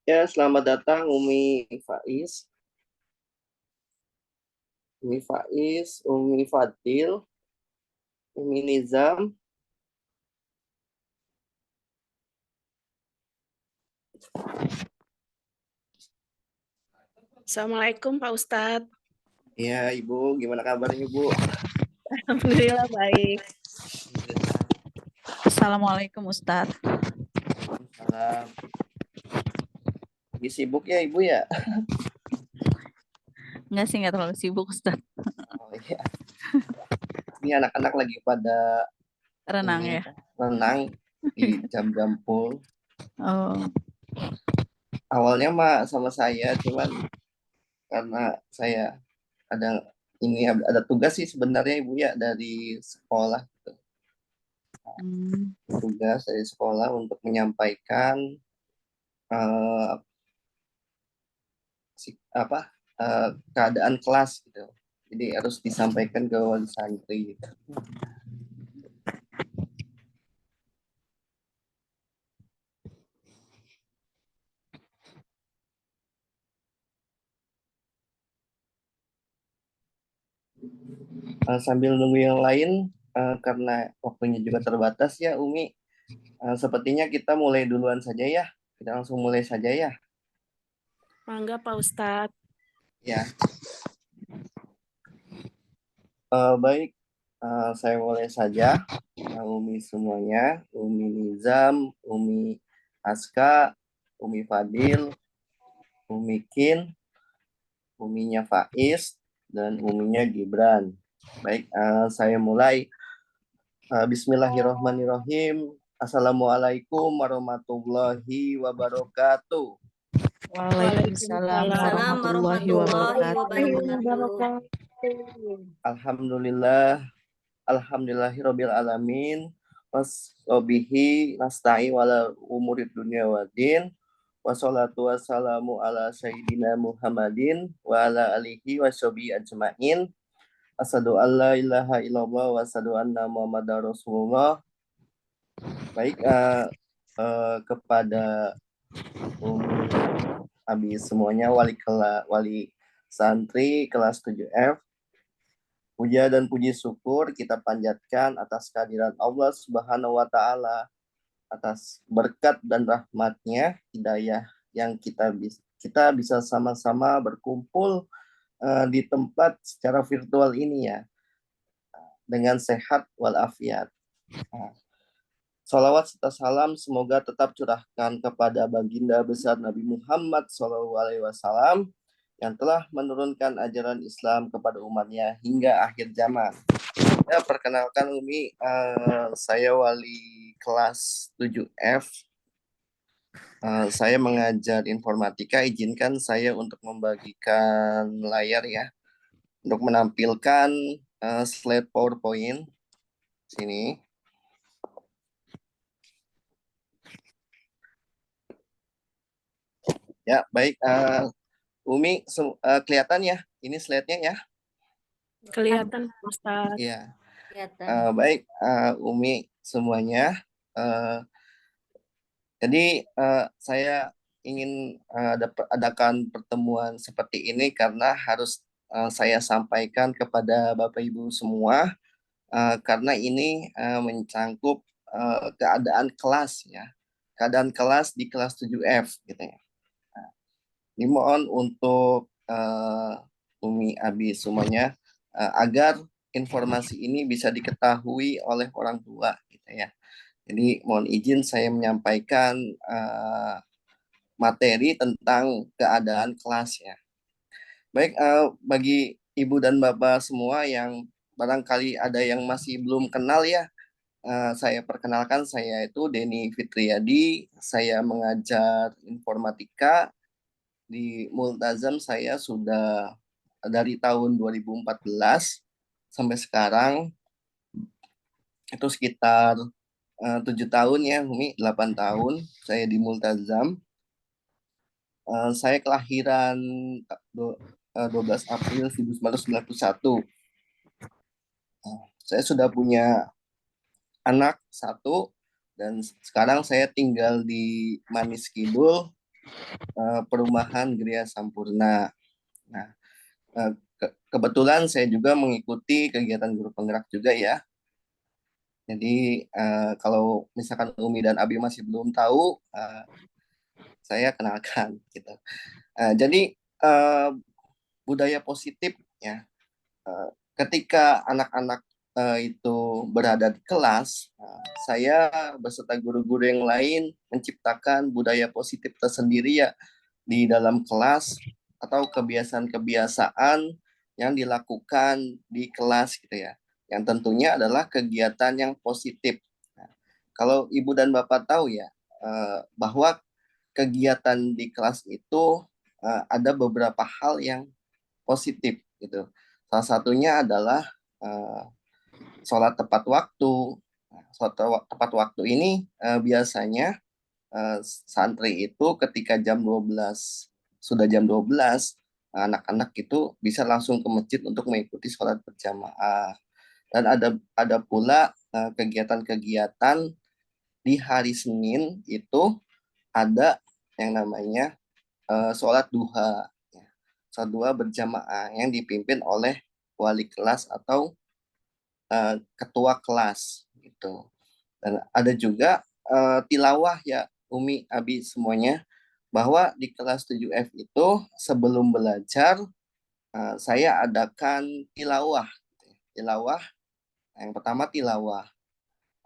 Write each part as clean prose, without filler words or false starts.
Ya, selamat datang Faiz, Umi Faiz, Umi Fadil, Umi Nizam. Assalamualaikum Pak Ustadz. Ya, Ibu, gimana kabarnya, Ibu? Alhamdulillah baik. Assalamualaikum Ustadz. Salam. Lagi sibuk ya, Ibu ya? Enggak sih, enggak terlalu sibuk Ustadz. Oh iya. Ini anak-anak lagi pada Renang ini ya. renang di jam-jam pool. Oh, Awalnya mah sama saya, cuman karena saya ada ada tugas sih sebenarnya, Ibu ya, dari sekolah. Tugas dari sekolah untuk menyampaikan eh, apa keadaan kelas gitu. Jadi harus disampaikan ke wali santri gitu. Sambil nunggu yang lain, karena waktunya juga terbatas ya Umi, sepertinya kita mulai duluan saja ya. Kita langsung mulai saja ya. Mangga Pak Ustadz. Ya, baik. Saya mulai saja. Umi semuanya, Umi Nizam, Umi Aska, Umi Fadil, Umi Kin, Uminya Faiz, dan Uminya Gibran. Baik, saya mulai. Bismillahirrahmanirrahim. Assalamualaikum warahmatullahi wabarakatuh. Waalaikumsalam Waalaikumsalam warahmatullahi warahmatullahi wabarakatuh. wabarakatuh. Alhamdulillah, alhamdulillahirabbil alamin. Wasbihi nasta'in wala umurid dunya waddin. Wassalatu wassalamu ala sayyidina Muhammadin wa ala alihi washabihi ajmain. Asyhadu an la ilaha illallah wa asyhadu anna Muhammadar Rasulullah. Baik, kepada Abi semuanya, wali santri kelas 7F, puja dan puji syukur kita panjatkan atas kehadiran Allah Subhanahu wa taala, atas berkat dan rahmatnya, hidayah yang kita bisa sama-sama berkumpul di tempat secara virtual ini ya, dengan sehat walafiat. Salawat serta salam semoga tetap curahkan kepada baginda besar Nabi Muhammad SAW yang telah menurunkan ajaran Islam kepada umatnya hingga akhir zaman. Ya, perkenalkan Umi, saya wali kelas 7F. Saya mengajar informatika. Izinkan saya untuk membagikan layar ya, untuk menampilkan slide PowerPoint sini. Ya, baik. Umi, kelihatan ya? Ini slide-nya ya? Kelihatan Pak Ustadz. Iya. Baik, Umi semuanya. Jadi saya ingin adakan pertemuan seperti ini karena harus saya sampaikan kepada Bapak Ibu semua, karena ini mencangkup keadaan kelas ya. Keadaan kelas di kelas 7F gitu ya. Dimohon untuk Umi Abi semuanya agar informasi ini bisa diketahui oleh orang tua gitu ya. Jadi mohon izin saya menyampaikan materi tentang keadaan kelas ya. Baik, bagi Ibu dan Bapak semua yang barangkali ada yang masih belum kenal ya, saya perkenalkan, saya itu Denny Fitriadi, saya mengajar informatika di Multazam. Saya sudah dari tahun 2014 sampai sekarang, itu sekitar 7 tahun ya, Umi, 8 tahun saya di Multazam. Saya kelahiran 12 April 1991. Saya sudah punya anak satu, dan sekarang saya tinggal di Manis Kidul, perumahan Gria Sampurna. Nah, kebetulan saya juga mengikuti kegiatan guru penggerak juga ya. Jadi kalau misalkan Umi dan Abi masih belum tahu, saya kenalkan gitu. Jadi budaya positif ya. Ketika anak-anak itu berada di kelas, saya beserta guru-guru yang lain menciptakan budaya positif tersendiri ya di dalam kelas atau kebiasaan-kebiasaan yang dilakukan di kelas gitu ya. Yang tentunya adalah kegiatan yang positif. Nah, kalau Ibu dan Bapak tahu ya bahwa kegiatan di kelas itu ada beberapa hal yang positif gitu. Salah satunya adalah sholat tepat waktu. Nah, sholat tepat waktu ini biasanya santri itu ketika sudah jam 12 anak-anak itu bisa langsung ke masjid untuk mengikuti sholat berjamaah. Dan ada pula kegiatan-kegiatan di hari Senin itu ada yang namanya sholat duha. Ya. Sholat duha berjamaah yang dipimpin oleh wali kelas atau ketua kelas gitu. Dan ada juga tilawah ya Umi, Abi semuanya, bahwa di kelas 7F itu sebelum belajar saya adakan tilawah. Tilawah, yang pertama tilawah.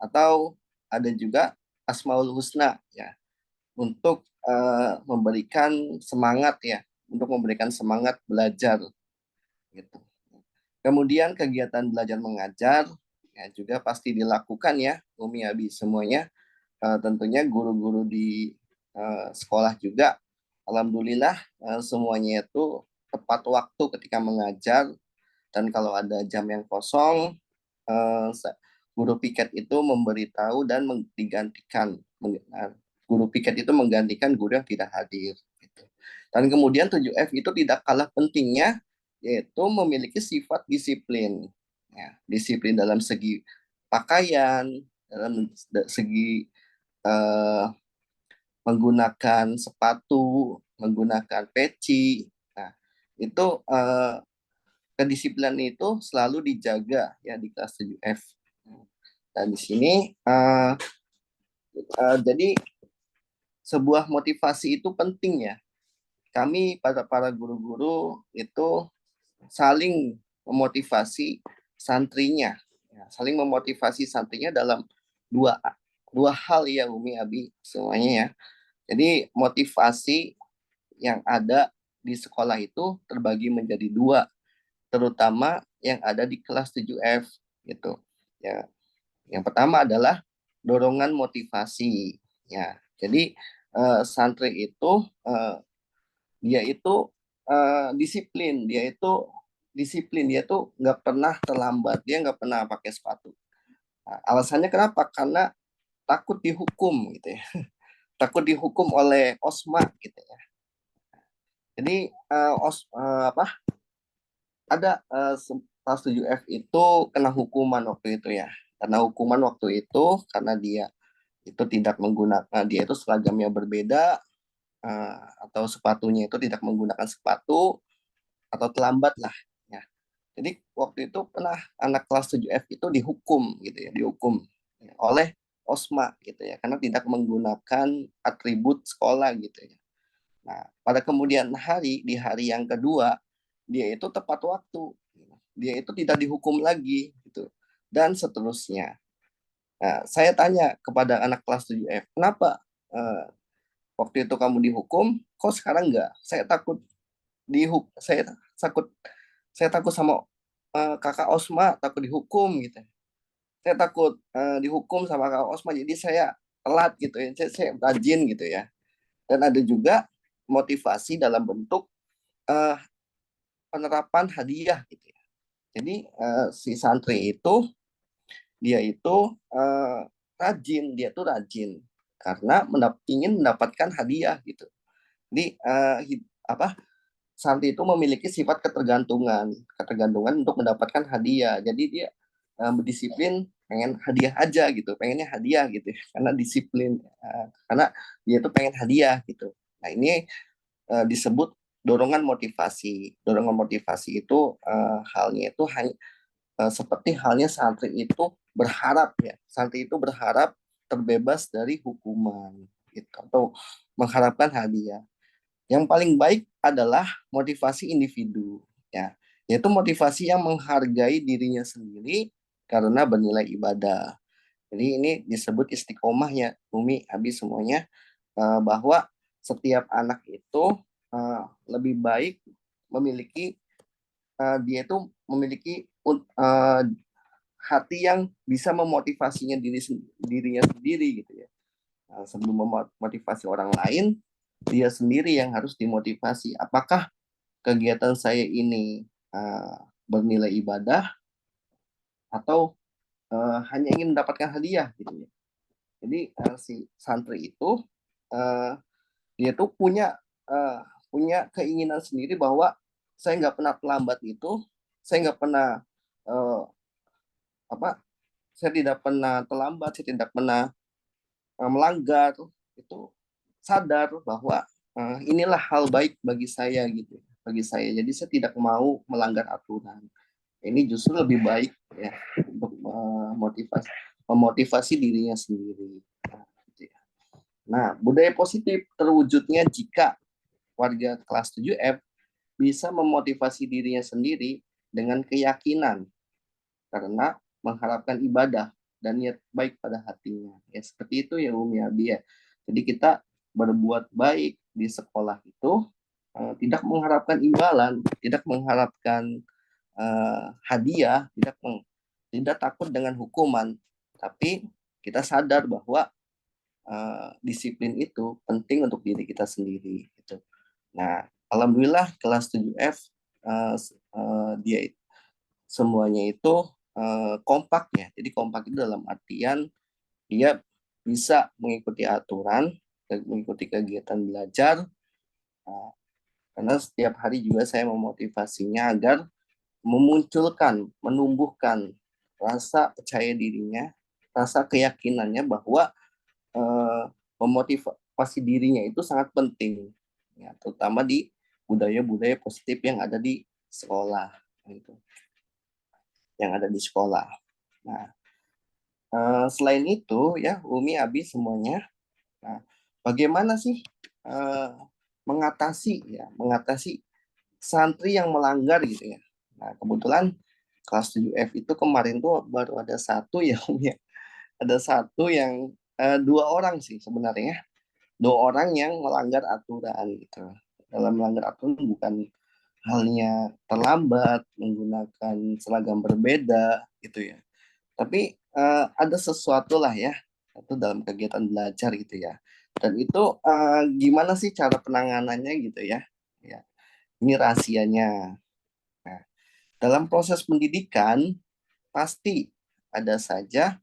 Atau ada juga Asmaul Husna ya, untuk memberikan semangat ya, untuk memberikan semangat belajar gitu. Kemudian kegiatan belajar mengajar ya juga pasti dilakukan ya Umi Abi semuanya. Tentunya guru-guru di sekolah juga alhamdulillah semuanya itu tepat waktu ketika mengajar, dan kalau ada jam yang kosong eh, guru piket itu memberitahu dan digantikan. Guru piket itu menggantikan guru yang tidak hadir gitu. Dan kemudian 7F itu tidak kalah pentingnya, yaitu memiliki sifat disiplin ya, disiplin dalam segi pakaian, dalam segi eh, menggunakan sepatu, menggunakan peci. Nah, itu kedisiplinan itu selalu dijaga ya di kelas 7F. Dan di sini jadi sebuah motivasi itu penting ya. Kami pada para guru-guru itu saling memotivasi santrinya, ya, saling memotivasi santrinya dalam dua dua hal ya Umi Abi semuanya ya. Jadi motivasi yang ada di sekolah itu terbagi menjadi dua, terutama yang ada di kelas 7F gitu. Ya, yang pertama adalah dorongan motivasi. Ya, jadi santri itu dia itu disiplin, dia tuh nggak pernah terlambat, dia nggak pernah pakai sepatu. Nah, alasannya kenapa? Karena takut dihukum gitu ya, takut dihukum oleh OSMA gitu ya. Jadi ada kelas 7F itu kena hukuman waktu itu ya. Karena hukuman waktu itu karena dia itu tidak menggunakan, dia itu seragamnya berbeda, atau sepatunya itu tidak menggunakan sepatu atau terlambat lah ya. Jadi waktu itu pernah anak kelas 7F itu dihukum gitu ya, dihukum ya, oleh OSMA gitu ya, karena tidak menggunakan atribut sekolah gitu ya. Nah, pada kemudian hari, di hari yang kedua, dia itu tepat waktu. Dia itu tidak dihukum lagi gitu. Dan seterusnya. Nah, saya tanya kepada anak kelas 7F, kenapa waktu itu kamu dihukum, kok sekarang enggak? Saya takut saya takut sama kakak Osma, takut dihukum gitu. Saya takut dihukum sama kakak Osma, jadi saya telat gitu ya. Saya rajin gitu ya. Dan ada juga motivasi dalam bentuk uh, penerapan hadiah gitu ya. Jadi si santri itu dia itu rajin karena ingin mendapatkan hadiah gitu. Jadi apa santri itu memiliki sifat ketergantungan untuk mendapatkan hadiah. Jadi dia berdisiplin pengen hadiah aja gitu, pengennya hadiah gitu, karena disiplin, karena dia tuh pengen hadiah gitu. Nah, ini disebut dorongan motivasi. Dorongan motivasi itu halnya itu hanya seperti halnya santri itu berharap ya. Santri itu berharap terbebas dari hukuman gitu, atau mengharapkan hadiah. Yang paling baik adalah motivasi individu ya, yaitu motivasi yang menghargai dirinya sendiri karena bernilai ibadah. Jadi ini disebut istiqomah ya, Umi, Abi semuanya, bahwa setiap anak itu lebih baik memiliki dia itu memiliki hati yang bisa memotivasinya dirinya sendiri gitu ya. Sebelum memotivasi orang lain, dia sendiri yang harus dimotivasi. Apakah kegiatan saya ini bernilai ibadah atau hanya ingin mendapatkan hadiah gitu ya. Jadi si santri itu uh, dia tuh punya keinginan sendiri bahwa saya nggak pernah terlambat itu, saya nggak pernah uh, apa, saya tidak pernah terlambat, saya tidak pernah melanggar, itu sadar bahwa inilah hal baik bagi saya gitu, bagi saya. Jadi saya tidak mau melanggar aturan. Ini justru lebih baik ya untuk memotivasi dirinya sendiri. Nah, budaya positif terwujudnya jika warga kelas 7F bisa memotivasi dirinya sendiri dengan keyakinan karena mengharapkan ibadah dan niat baik pada hatinya. Ya, seperti itu ya Umi Abi ya. Jadi kita berbuat baik di sekolah itu tidak mengharapkan imbalan, tidak mengharapkan hadiah, tidak takut dengan hukuman, tapi kita sadar bahwa disiplin itu penting untuk diri kita sendiri. Gitu. Nah, alhamdulillah kelas 7F dia semuanya itu kompak ya. Jadi kompak itu dalam artian dia bisa mengikuti aturan, mengikuti kegiatan belajar, karena setiap hari juga saya memotivasinya agar menumbuhkan rasa percaya dirinya, rasa keyakinannya bahwa memotivasi dirinya itu sangat penting, ya, terutama di budaya-budaya positif yang ada di sekolah, gitu, yang ada di sekolah. Nah, selain itu ya Umi, Abi semuanya, nah, bagaimana sih mengatasi santri yang melanggar gitu ya. Nah, kebetulan kelas 7F itu kemarin tuh baru ada satu ya Om ya. Ada satu yang dua orang sih sebenarnya. Dua orang yang melanggar aturan gitu. Dalam melanggar aturan bukan halnya terlambat, menggunakan seragam berbeda gitu ya. Tapi ada sesuatu lah ya, itu dalam kegiatan belajar gitu ya. Dan itu gimana sih cara penanganannya gitu ya. Ya, ini rahasianya. Nah, dalam proses pendidikan pasti ada saja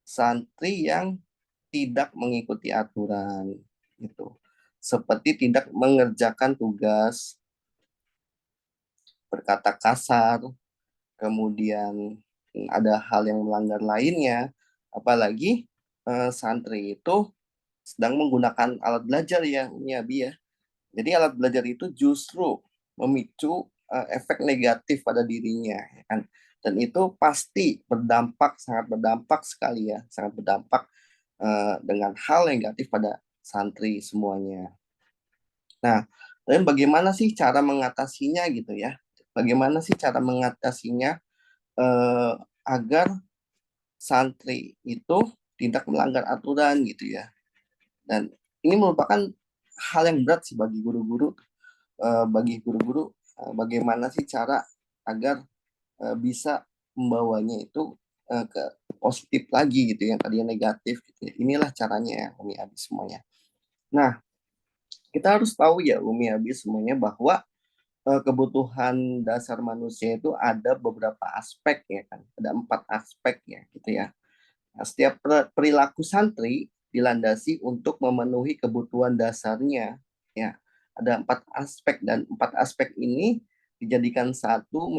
santri yang tidak mengikuti aturan gitu. Seperti tidak mengerjakan tugas, berkata kasar, kemudian ada hal yang melanggar lainnya, apalagi santri itu sedang menggunakan alat belajar ya, Abi ya. Jadi alat belajar itu justru memicu efek negatif pada dirinya, ya kan? Dan itu pasti sangat berdampak sekali ya, sangat berdampak dengan hal negatif pada santri semuanya. Nah, dan bagaimana sih cara mengatasinya gitu ya? Bagaimana sih cara mengatasinya agar santri itu tidak melanggar aturan gitu ya? Dan ini merupakan hal yang berat sih bagi guru-guru, bagaimana sih cara agar bisa membawanya itu ke positif lagi gitu, yang tadinya negatif gitu ya. Inilah caranya ya Umi Abi semuanya. Nah, kita harus tahu ya Umi Abi semuanya bahwa kebutuhan dasar manusia itu ada beberapa aspek ya kan, ada 4 aspek ya gitu ya. Nah, setiap perilaku santri dilandasi untuk memenuhi kebutuhan dasarnya ya. Ada 4 aspek dan 4 aspek ini dijadikan satu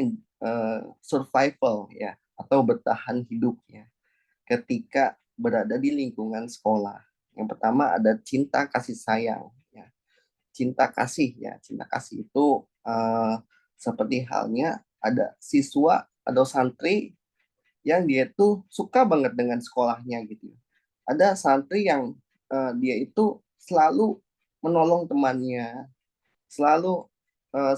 survival ya, atau bertahan hidup ya ketika berada di lingkungan sekolah. Yang pertama ada cinta kasih sayang ya. cinta kasih ya. Cinta kasih itu seperti halnya ada siswa atau santri yang dia itu suka banget dengan sekolahnya gitu. Ada santri yang dia itu selalu menolong temannya, selalu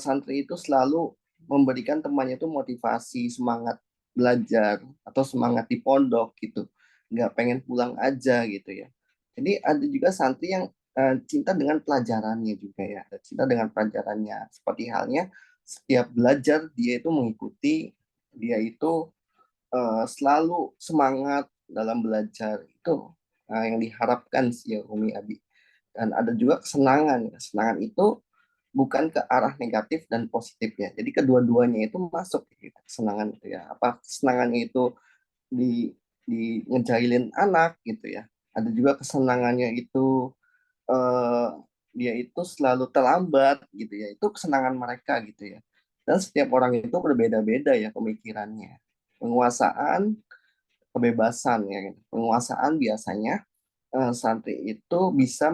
santri itu selalu memberikan temannya itu motivasi, semangat belajar atau semangat di pondok gitu, nggak pengen pulang aja gitu ya. Jadi ada juga santri yang cinta dengan pelajarannya juga ya, cinta dengan pelajarannya. Seperti halnya setiap belajar dia itu mengikuti, dia itu selalu semangat dalam belajar itu yang diharapkan sih ya Umi Abi. Dan ada juga kesenangan. Kesenangan itu bukan ke arah negatif dan positif ya. Jadi kedua-duanya itu masuk gitu. Kesenangan itu ya. Apa kesenangannya itu di ngejailin anak gitu ya. Ada juga kesenangannya itu eh, dia itu selalu terlambat gitu ya. Itu kesenangan mereka gitu ya. Dan setiap orang itu berbeda-beda ya pemikirannya. Penguasaan, kebebasan ya. Gitu. Penguasaan biasanya santri itu bisa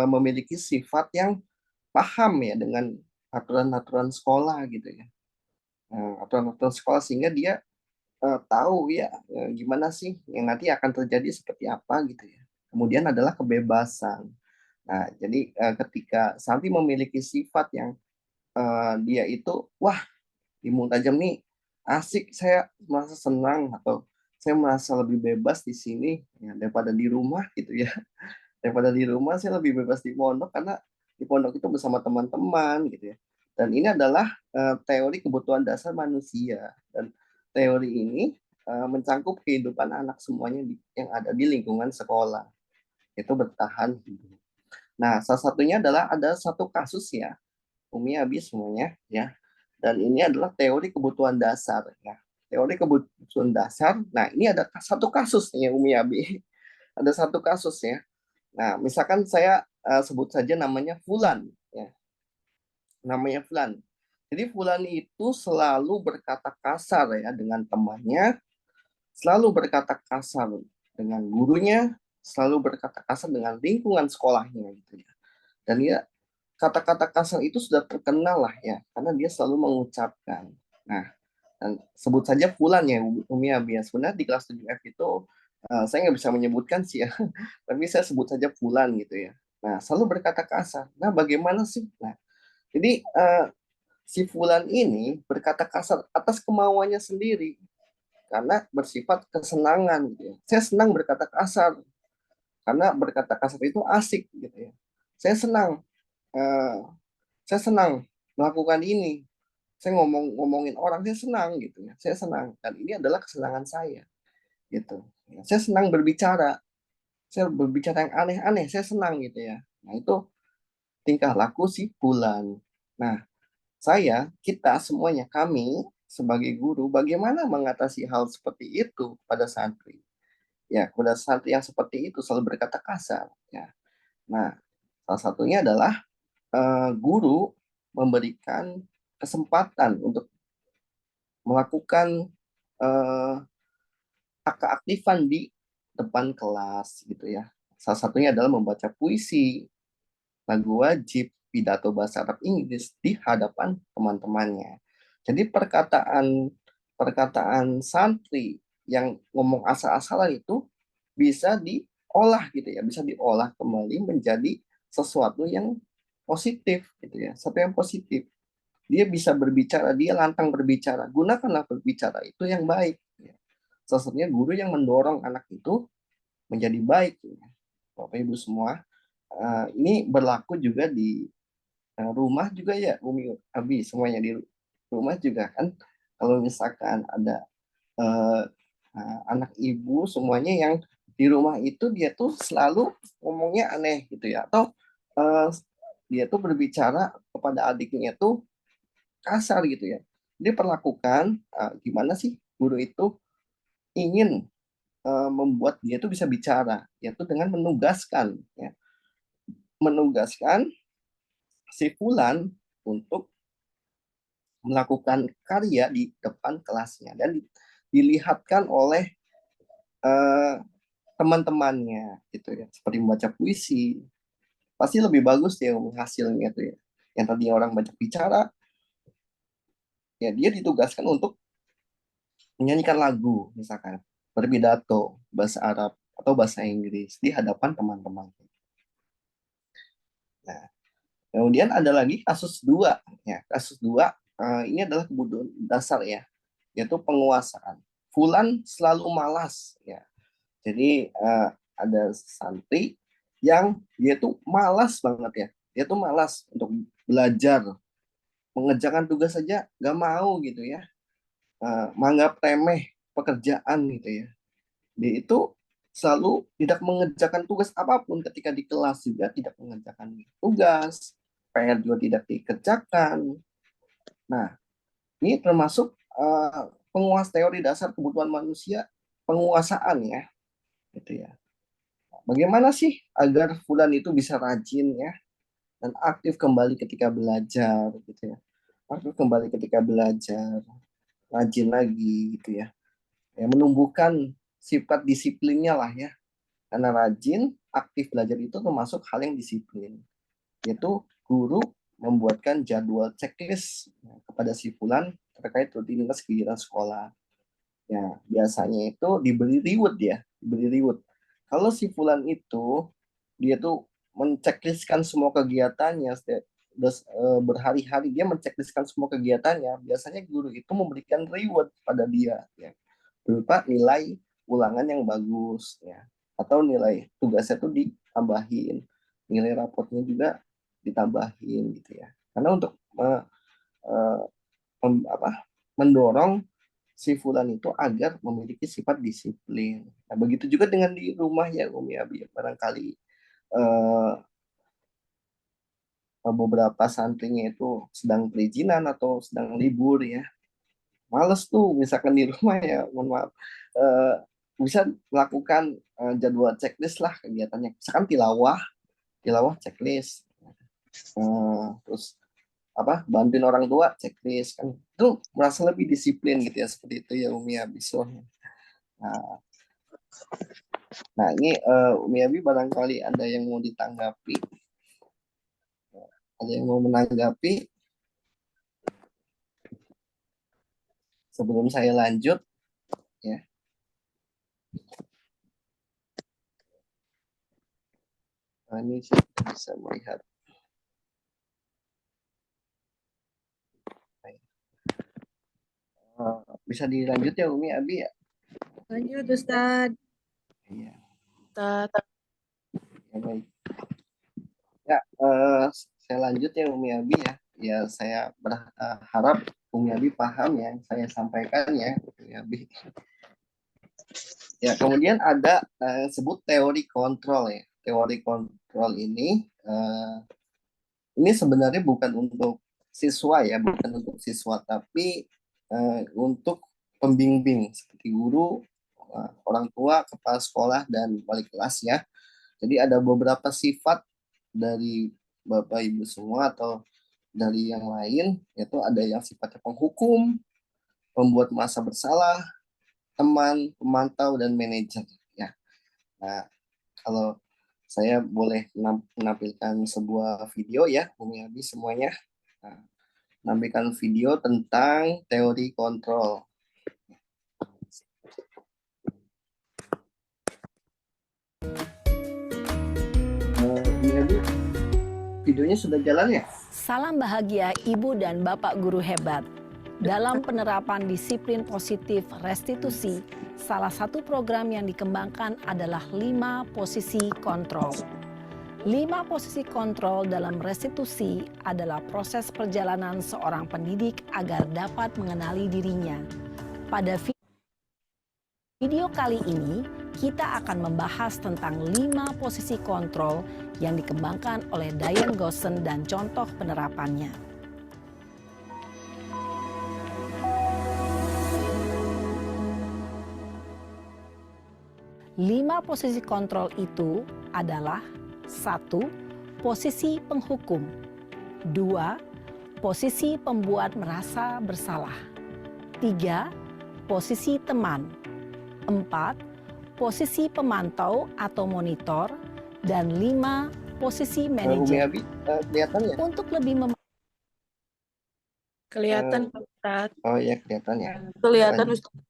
memiliki sifat yang paham ya dengan aturan-aturan sekolah gitu ya. Aturan-aturan sekolah sehingga dia tahu ya gimana sih yang nanti akan terjadi seperti apa gitu ya. Kemudian adalah kebebasan. Nah, jadi ketika santri memiliki sifat yang dia itu wah di Muntajam nih asik, saya merasa senang atau saya merasa lebih bebas di sini ya, daripada di rumah gitu ya. Daripada di rumah saya lebih bebas di pondok karena di pondok itu bersama teman-teman gitu ya. Dan ini adalah teori kebutuhan dasar manusia, dan teori ini mencangkup kehidupan anak semuanya yang ada di lingkungan sekolah, itu bertahan hidup. Nah, salah satunya adalah ada satu kasus ya, Umi Abi semuanya ya. Dan ini adalah teori kebutuhan dasar ya. Teori kebutuhan dasar. Nah, ini ada satu kasus nih ya, Umi Abi. Ada satu kasus ya. Nah, misalkan saya sebut saja namanya Fulan ya. Namanya Fulan. Jadi Fulan itu selalu berkata kasar ya dengan temannya, selalu berkata kasar dengan gurunya, selalu berkata kasar dengan lingkungan sekolahnya gitu ya. Dan ya kata-kata kasar itu sudah terkenal lah ya, karena dia selalu mengucapkan. Nah, dan sebut saja Fulan ya, Umi Abi. Sebenarnya di kelas 7F itu saya nggak bisa menyebutkan sih ya, tapi saya sebut saja Fulan gitu ya. Nah, selalu berkata kasar. Nah, bagaimana sih? Nah, jadi si Fulan ini berkata kasar atas kemauannya sendiri karena bersifat kesenangan gitu ya. Saya senang berkata kasar karena berkata kasar itu asik gitu ya. Saya senang, eh, saya senang melakukan ini. Saya ngomongin orang, saya senang gitu ya. Saya senang dan ini adalah kesenangan saya gitu. Saya senang berbicara. Saya berbicara yang aneh-aneh, saya senang gitu ya. Nah, itu tingkah laku si Fulan. Nah, kita semuanya, kami sebagai guru, bagaimana mengatasi hal seperti itu pada santri? Ya, pada santri yang seperti itu selalu berkata kasar. Ya. Nah, salah satunya adalah guru memberikan kesempatan untuk melakukan eh, keaktifan di depan kelas gitu ya. Salah satunya adalah membaca puisi, lagu wajib, pidato bahasa Arab Inggris di hadapan teman-temannya. Jadi perkataan santri yang ngomong asal-asalan itu bisa diolah gitu ya, bisa diolah kembali menjadi sesuatu yang positif gitu ya, sesuatu yang positif. Dia bisa berbicara, dia lantang berbicara. Gunakanlah berbicara itu yang baik. Ya. Salah satunya guru yang mendorong anak itu menjadi baik. Ya. Bapak Ibu semua, ini berlaku juga di rumah juga ya, Umi Abi semuanya di rumah juga kan. Kalau misalkan ada uh, anak ibu semuanya yang di rumah itu dia tuh selalu ngomongnya aneh gitu ya, atau uh, dia tuh berbicara kepada adiknya tuh kasar gitu ya. Diperlakukan gimana sih guru itu ingin membuat dia tuh bisa bicara, yaitu dengan menugaskan ya, menugaskan si Fulan untuk melakukan karya di depan kelasnya dan dilihatkan oleh eh, teman-temannya gitu ya, seperti membaca puisi, pasti lebih bagus ya hasilnya tuh ya. Yang tadi orang banyak bicara, ya dia ditugaskan untuk menyanyikan lagu misalkan, berpidato bahasa Arab atau bahasa Inggris di hadapan teman-teman. Nah, kemudian ada lagi kasus dua, ya kasus dua ini adalah kebutuhan dasar ya, yaitu penguasaan. Fulan selalu malas ya. Jadi ada santri yang dia tuh malas banget ya, dia tuh malas untuk belajar, mengerjakan tugas saja nggak mau gitu ya, menganggap remeh pekerjaan gitu ya. Dia itu selalu tidak mengerjakan tugas apapun ketika di kelas juga tidak mengerjakan tugas, PR juga tidak dikerjakan. Nah, ini termasuk penguas teori dasar kebutuhan manusia, penguasaan ya, gitu ya. Bagaimana sih agar Fulan itu bisa rajin ya dan aktif kembali ketika belajar gitu ya. Aktif kembali ketika belajar, rajin lagi gitu ya. Ya menumbuhkan sifat disiplinnya lah ya. Karena rajin, aktif belajar itu termasuk hal yang disiplin. Yaitu guru membuatkan jadwal checklist kepada si Fulan terkait rutinitas kegiatan sekolah. Ya, biasanya itu diberi reward ya, diberi reward. Kalau si Fulan itu dia tuh mencekliskan semua kegiatannya, berhari-hari dia mencekliskan semua kegiatannya, biasanya guru itu memberikan reward pada dia ya, berupa nilai ulangan yang bagus ya, atau nilai tugasnya tuh ditambahin, nilai rapotnya juga ditambahin gitu ya. Karena untuk uh, mendorong si Fulan itu agar memiliki sifat disiplin. Nah, begitu juga dengan di rumah ya Umi Abi. Barangkali beberapa santrinya itu sedang perizinan atau sedang libur ya. Males tuh misalkan di rumah ya, mohon maaf. Eh, bisa melakukan jadwal checklist lah kegiatannya. Misalkan tilawah checklist. Terus bantuin orang tua checklist kan itu merasa lebih disiplin gitu ya, seperti itu ya Umi Abi. Nah, nah ini Umi Abi barangkali ada yang mau ditanggapi, ada yang mau menanggapi sebelum saya lanjut ya. Nah, ini saya bisa melihat. Bisa dilanjut ya Umi Abi ya? Lanjut Ustadz. Iya. Ustadz. Ya, baik. Ya, saya lanjut ya Umi Abi ya. Ya, saya berharap Umi Abi paham ya yang saya sampaikan ya Umi Abi. Ya, kemudian ada sebut teori kontrol ya. Teori kontrol ini sebenarnya bukan untuk siswa ya, bukan untuk siswa, tapi untuk pembimbing seperti guru, orang tua, kepala sekolah, dan wali kelas ya. Jadi ada beberapa sifat dari Bapak Ibu semua atau dari yang lain, yaitu ada yang sifatnya penghukum, pembuat merasa bersalah, teman, pemantau, dan manajer ya. Nah, kalau saya boleh menampilkan sebuah video ya, Umi Abi semuanya. Nah, menampilkan video tentang teori kontrol. Umi Abi, videonya sudah jalan ya? Salam bahagia Ibu dan Bapak guru hebat. Dalam penerapan disiplin positif restitusi, salah satu program yang dikembangkan adalah 5 posisi kontrol. 5 posisi kontrol dalam restitusi adalah proses perjalanan seorang pendidik agar dapat mengenali dirinya. Pada video kali ini, kita akan membahas tentang 5 posisi kontrol yang dikembangkan oleh Diane Gosson dan contoh penerapannya. 5 posisi kontrol itu adalah 1. Posisi penghukum. 2. Posisi pembuat merasa bersalah. 3. Posisi teman. 4. Posisi pemantau atau monitor. Dan 5. posisi Umi manajer. Abi, kelihatan ya? Untuk lebih Kelihatan Pak Ustadz. Oh iya, kelihatan ya. Kelihatan Lanjut. Ustadz.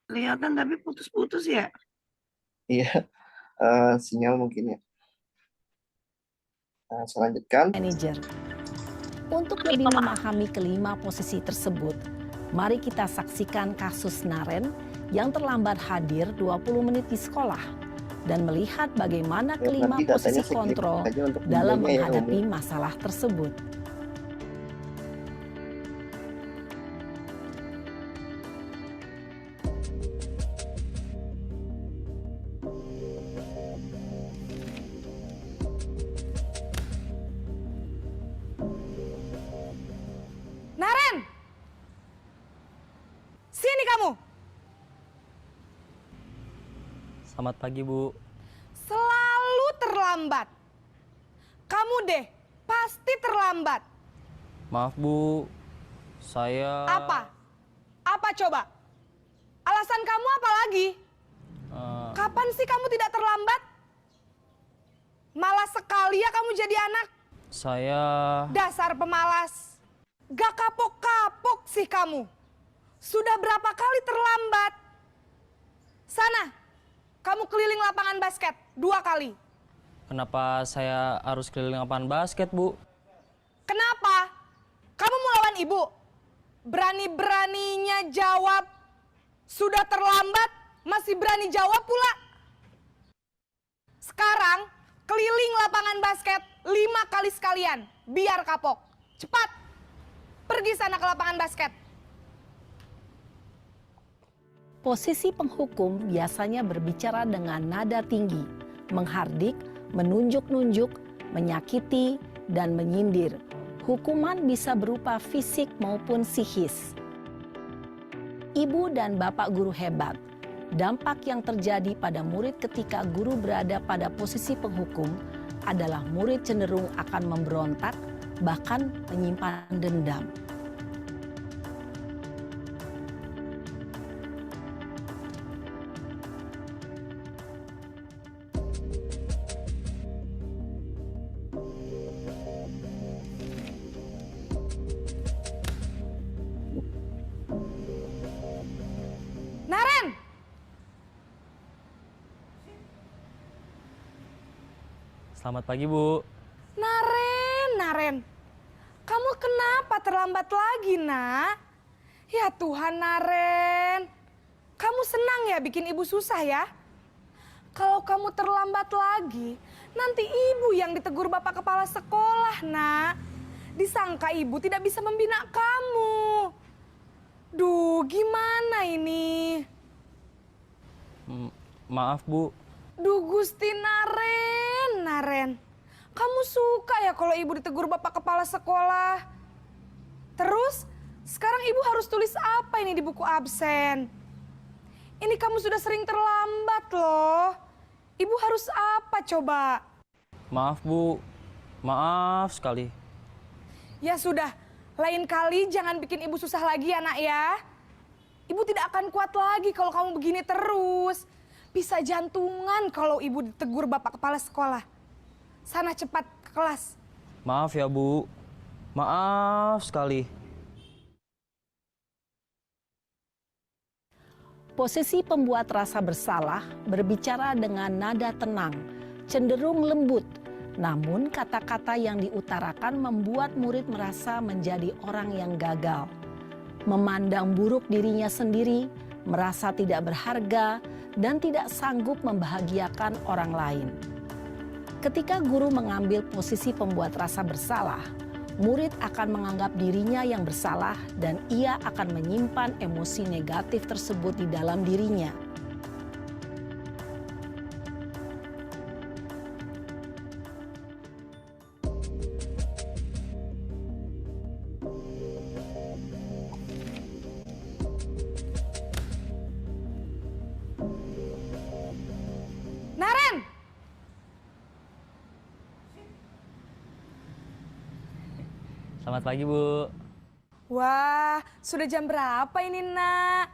Kelihatan tapi putus-putus ya? Iya, sinyal mungkin ya. Nah, saya lanjutkan. manajer. Untuk lebih memahami kelima posisi tersebut, mari kita saksikan kasus Naren yang terlambat hadir 20 menit di sekolah dan melihat bagaimana kelima Nanti datanya posisi saya klik kontrol aja untuk dalam videonya ya, menghadapi Umi. masalah tersebut. Naren! Sini kamu! Selamat pagi, Bu. Selalu terlambat. Kamu deh, pasti terlambat. Maaf, Bu. Saya... Apa? Apa coba? Alasan kamu apa lagi? eh, Kapan sih kamu tidak terlambat? Malas sekali ya kamu jadi anak. saya... Dasar pemalas. Gak kapok-kapok sih kamu. Sudah berapa kali terlambat? Sana, kamu keliling lapangan basket 2 kali. Kenapa saya harus keliling lapangan basket, Bu? Kenapa? Kamu mau lawan ibu? Berani-beraninya jawab. Sudah terlambat, masih berani jawab pula. Sekarang, keliling lapangan basket 5 kali sekalian. Biar kapok. Cepat, pergi sana ke lapangan basket. Posisi penghukum biasanya berbicara dengan nada tinggi, menghardik, menunjuk-nunjuk, menyakiti, dan menyindir. Hukuman bisa berupa fisik maupun psikis. Ibu dan bapak guru hebat, dampak yang terjadi pada murid ketika guru berada pada posisi penghukum adalah murid cenderung akan memberontak, bahkan menyimpan dendam. Naren! Selamat pagi, Bu. Naren. Kamu kenapa terlambat lagi, nak? Ya Tuhan, Naren. Kamu senang ya bikin ibu susah ya? Kalau kamu terlambat lagi, nanti ibu yang ditegur bapak kepala sekolah, nak. Disangka ibu tidak bisa membina kamu. Duh, gimana ini? Maaf, Bu. Duh, Gusti Naren. Kamu suka ya kalau ibu ditegur bapak kepala sekolah? Terus, sekarang ibu harus tulis apa ini di buku absen? Ini kamu sudah sering terlambat loh. Ibu harus apa coba? Maaf, Bu. Maaf sekali. Ya sudah, lain kali jangan bikin ibu susah lagi ya nak ya. Ibu tidak akan kuat lagi kalau kamu begini terus. Bisa jantungan kalau ibu ditegur bapak kepala sekolah. Sana cepat ke kelas. Maaf ya, Bu. Maaf sekali. Posisi pembuat rasa bersalah berbicara dengan nada tenang, cenderung lembut. Namun kata-kata yang diutarakan membuat murid merasa menjadi orang yang gagal. Memandang buruk dirinya sendiri, merasa tidak berharga, dan tidak sanggup membahagiakan orang lain. Ketika guru mengambil posisi pembuat rasa bersalah, murid akan menganggap dirinya yang bersalah dan ia akan menyimpan emosi negatif tersebut di dalam dirinya. Naren! Selamat pagi, Bu. Wah, sudah jam berapa ini nak?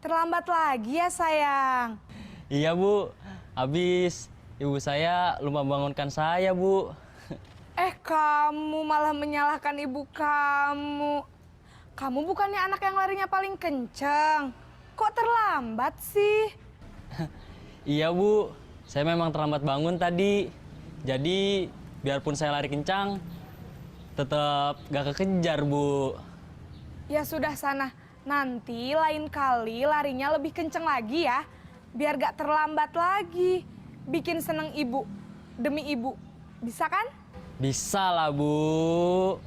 Terlambat lagi ya sayang. Iya, Bu. Habis ibu saya lupa bangunkan saya, Bu. Kamu malah menyalahkan ibu kamu. Kamu bukannya anak yang larinya paling kenceng. Kok terlambat sih? Iya, Bu. Saya memang terlambat bangun tadi. Jadi, biarpun saya lari kencang, tetap gak kekejar, Bu. Ya sudah sana. Nanti lain kali larinya lebih kenceng lagi ya. Biar gak terlambat lagi. Bikin seneng ibu. Demi ibu. Bisa kan? Bisa lah, Bu.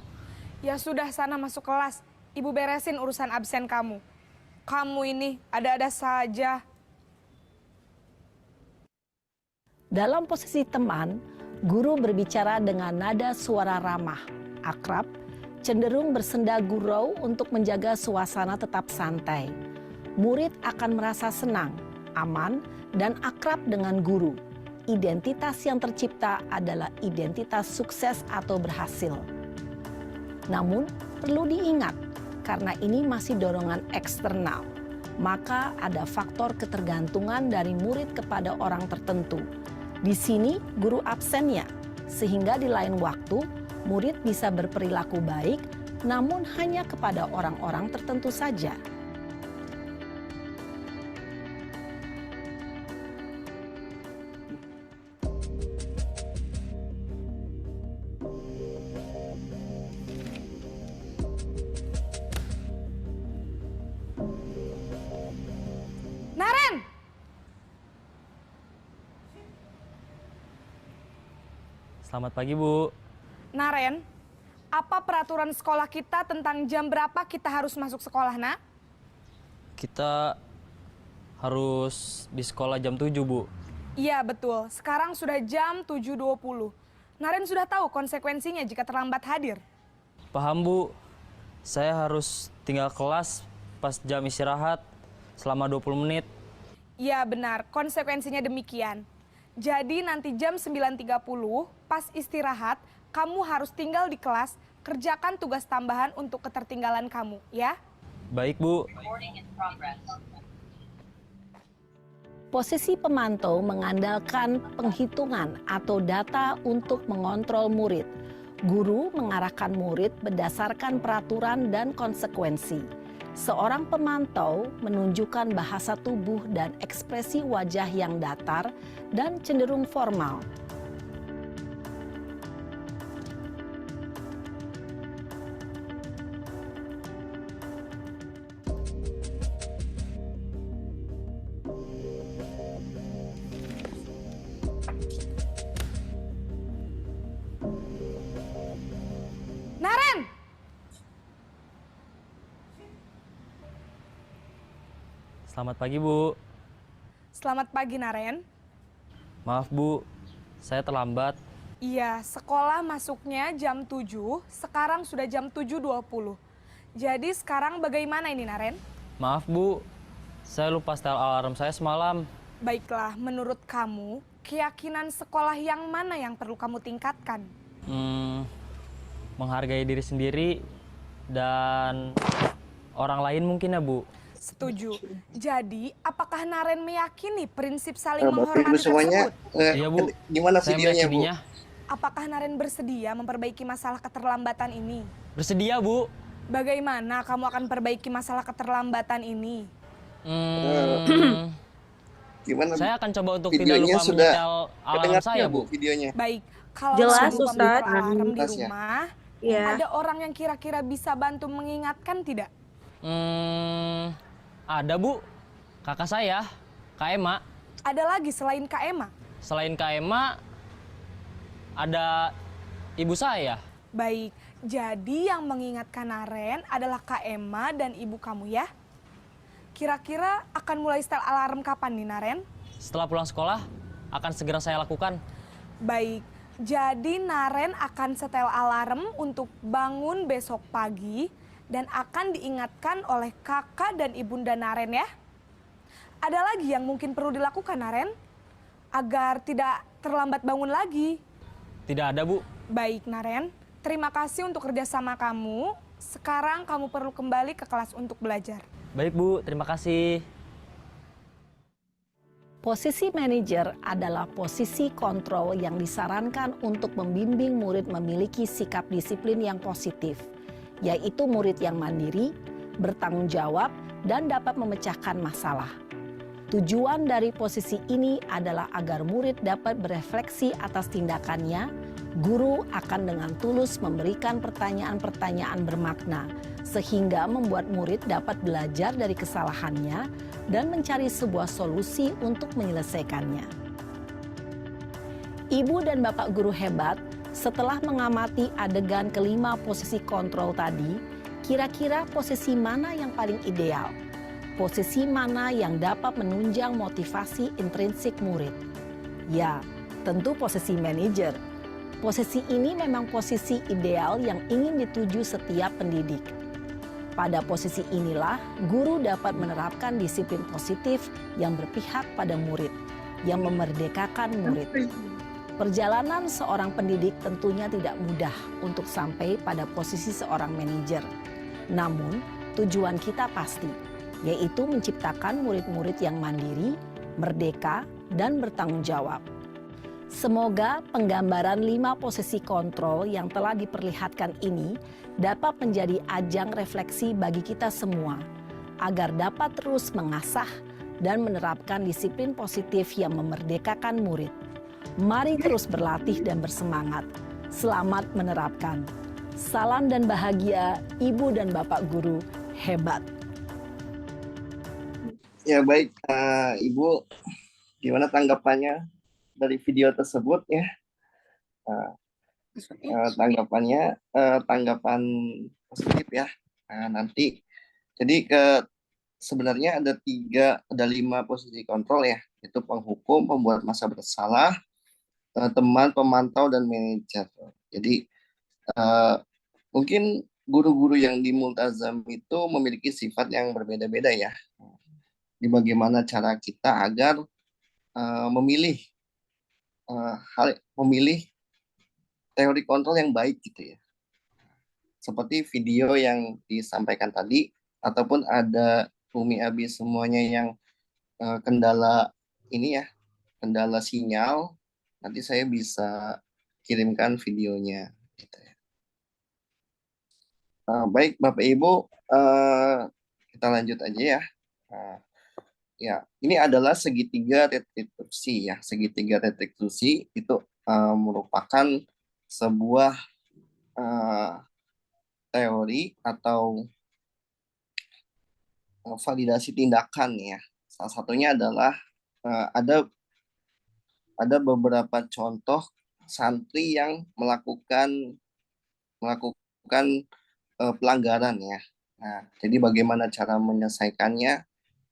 Ya sudah sana masuk kelas. Ibu beresin urusan absen kamu. Kamu ini ada-ada saja. Dalam posisi teman, guru berbicara dengan nada suara ramah, akrab, cenderung bersenda gurau untuk menjaga suasana tetap santai. Murid akan merasa senang, aman, dan akrab dengan guru. Identitas yang tercipta adalah identitas sukses atau berhasil. Namun, perlu diingat, karena ini masih dorongan eksternal, maka ada faktor ketergantungan dari murid kepada orang tertentu. Di sini guru absennya, sehingga di lain waktu murid bisa berperilaku baik, namun hanya kepada orang-orang tertentu saja. Naren! Selamat pagi, Bu. Naren, apa peraturan sekolah kita tentang jam berapa kita harus masuk sekolah, nak? Kita harus di sekolah jam 7, Bu. Iya, betul. Sekarang sudah jam 7.20. Naren sudah tahu konsekuensinya jika terlambat hadir. Paham, Bu. Saya harus tinggal kelas pas jam istirahat selama 20 menit. Iya, benar. Konsekuensinya demikian. Jadi nanti jam 9.30 pas istirahat, kamu harus tinggal di kelas, kerjakan tugas tambahan untuk ketertinggalan kamu, ya? Baik, Bu. Posisi pemantau mengandalkan penghitungan atau data untuk mengontrol murid. Guru mengarahkan murid berdasarkan peraturan dan konsekuensi. Seorang pemantau menunjukkan bahasa tubuh dan ekspresi wajah yang datar dan cenderung formal. Naren! Selamat pagi, Bu. Selamat pagi, Naren. Maaf, Bu. Saya terlambat. Iya, sekolah masuknya jam 7, sekarang sudah jam 7.20. Jadi sekarang bagaimana ini, Naren? Maaf, Bu. Saya lupa setel alarm saya semalam. Baiklah, menurut kamu, keyakinan sekolah yang mana yang perlu kamu tingkatkan? Menghargai diri sendiri dan orang lain mungkin ya, Bu. Setuju. Jadi, apakah Naren meyakini prinsip saling Bapak Ibu menghormati semuanya, tersebut? Iya, Bu. gimana Saya videonya, Bu? meyakininya. Apakah Naren bersedia memperbaiki masalah keterlambatan ini? Bersedia, Bu. Bagaimana kamu akan perbaiki masalah keterlambatan ini? Gimana? Saya akan coba untuk tidak Videonya lupa sudah menyetel alarm kedengar saya, nggak, Bu. Videonya. Baik, kalau Jelas, kamu lupa Ustaz. menyetel alarm di Jelas, ya. rumah, Iya. ada orang yang kira-kira bisa bantu mengingatkan tidak? Ada, Bu. Kakak saya, Kak Ema. Ada lagi selain Kak Ema? Selain Kak Ema, ada ibu saya. Baik, jadi yang mengingatkan Naren adalah Kak Ema dan ibu kamu ya? Kira-kira akan mulai setel alarm kapan nih, Naren? Setelah pulang sekolah, akan segera saya lakukan. Baik, jadi Naren akan setel alarm untuk bangun besok pagi dan akan diingatkan oleh kakak dan ibunda Naren ya. Ada lagi yang mungkin perlu dilakukan, Naren? Agar tidak terlambat bangun lagi. Tidak ada, Bu. Baik, Naren. Terima kasih untuk kerjasama kamu. Sekarang kamu perlu kembali ke kelas untuk belajar. Baik, Bu. Terima kasih. Posisi manajer adalah posisi kontrol yang disarankan untuk membimbing murid memiliki sikap disiplin yang positif, yaitu murid yang mandiri, bertanggung jawab, dan dapat memecahkan masalah. Tujuan dari posisi ini adalah agar murid dapat berefleksi atas tindakannya. Guru akan dengan tulus memberikan pertanyaan-pertanyaan bermakna, sehingga membuat murid dapat belajar dari kesalahannya dan mencari sebuah solusi untuk menyelesaikannya. Ibu dan Bapak guru hebat, setelah mengamati adegan kelima posisi kontrol tadi, kira-kira posisi mana yang paling ideal? Posisi mana yang dapat menunjang motivasi intrinsik murid? Ya, tentu posisi manajer. Posisi ini memang posisi ideal yang ingin dituju setiap pendidik. Pada posisi inilah, guru dapat menerapkan disiplin positif yang berpihak pada murid, yang memerdekakan murid. Perjalanan seorang pendidik tentunya tidak mudah untuk sampai pada posisi seorang manajer. Namun, tujuan kita pasti, yaitu menciptakan murid-murid yang mandiri, merdeka, dan bertanggung jawab. Semoga penggambaran 5 posisi kontrol yang telah diperlihatkan ini dapat menjadi ajang refleksi bagi kita semua, agar dapat terus mengasah dan menerapkan disiplin positif yang memerdekakan murid. Mari terus berlatih dan bersemangat. Selamat menerapkan. Salam dan bahagia Ibu dan Bapak guru hebat. Ya baik, Ibu, gimana tanggapannya dari video tersebut ya? Tanggapan positif ya. Nanti, jadi sebenarnya ada 5 posisi kontrol ya, itu penghukum, pembuat masa bersalah, teman, pemantau, dan manajer. Jadi mungkin guru-guru yang di Multazam itu memiliki sifat yang berbeda-beda ya. Di bagaimana cara kita agar memilih teori kontrol yang baik gitu ya. Seperti video yang disampaikan tadi, ataupun ada Umi Abi semuanya yang kendala ini ya, kendala sinyal, nanti saya bisa kirimkan videonya gitu ya. Baik Bapak Ibu, kita lanjut aja ya. Ya, ini adalah segitiga retribusi ya. Segitiga retribusi itu merupakan sebuah teori atau validasi tindakan ya. Salah satunya adalah ada beberapa contoh santri yang melakukan pelanggaran ya. Nah, jadi bagaimana cara menyelesaikannya?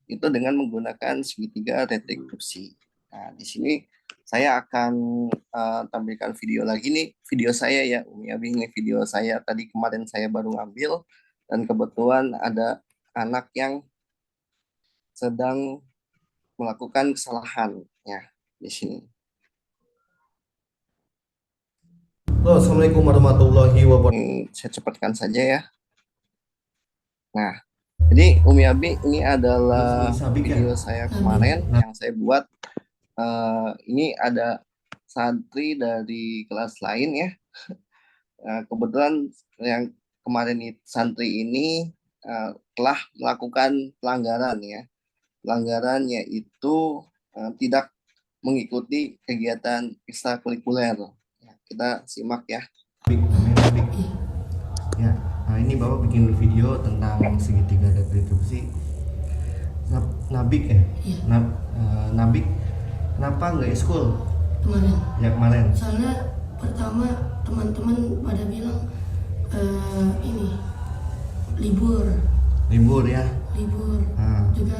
Itu dengan menggunakan segitiga retribusi. Nah, di sini saya akan tampilkan video lagi nih, video saya ya, Umi Abi, ini video saya tadi kemarin saya baru ngambil, dan kebetulan ada anak yang sedang melakukan kesalahan ya di sini. Halo, Assalamualaikum warahmatullahi wabarakatuh. Saya cepatkan saja ya. Nah, jadi Umi Abi, ini adalah video saya kemarin yang saya buat. Ini ada santri dari kelas lain ya. Kebetulan yang kemarin santri ini telah melakukan pelanggaran ya. Pelanggaran yaitu tidak mengikuti kegiatan ekstrakurikuler. Kita simak ya. Ya, ini Bapak bikin video tentang segitiga retribusi. Nabik ya? Iya. Nabik, kenapa nggak ekskul? Kemarin. Ya kemarin. Soalnya pertama teman-teman pada bilang ini libur. Libur ya? Libur. Juga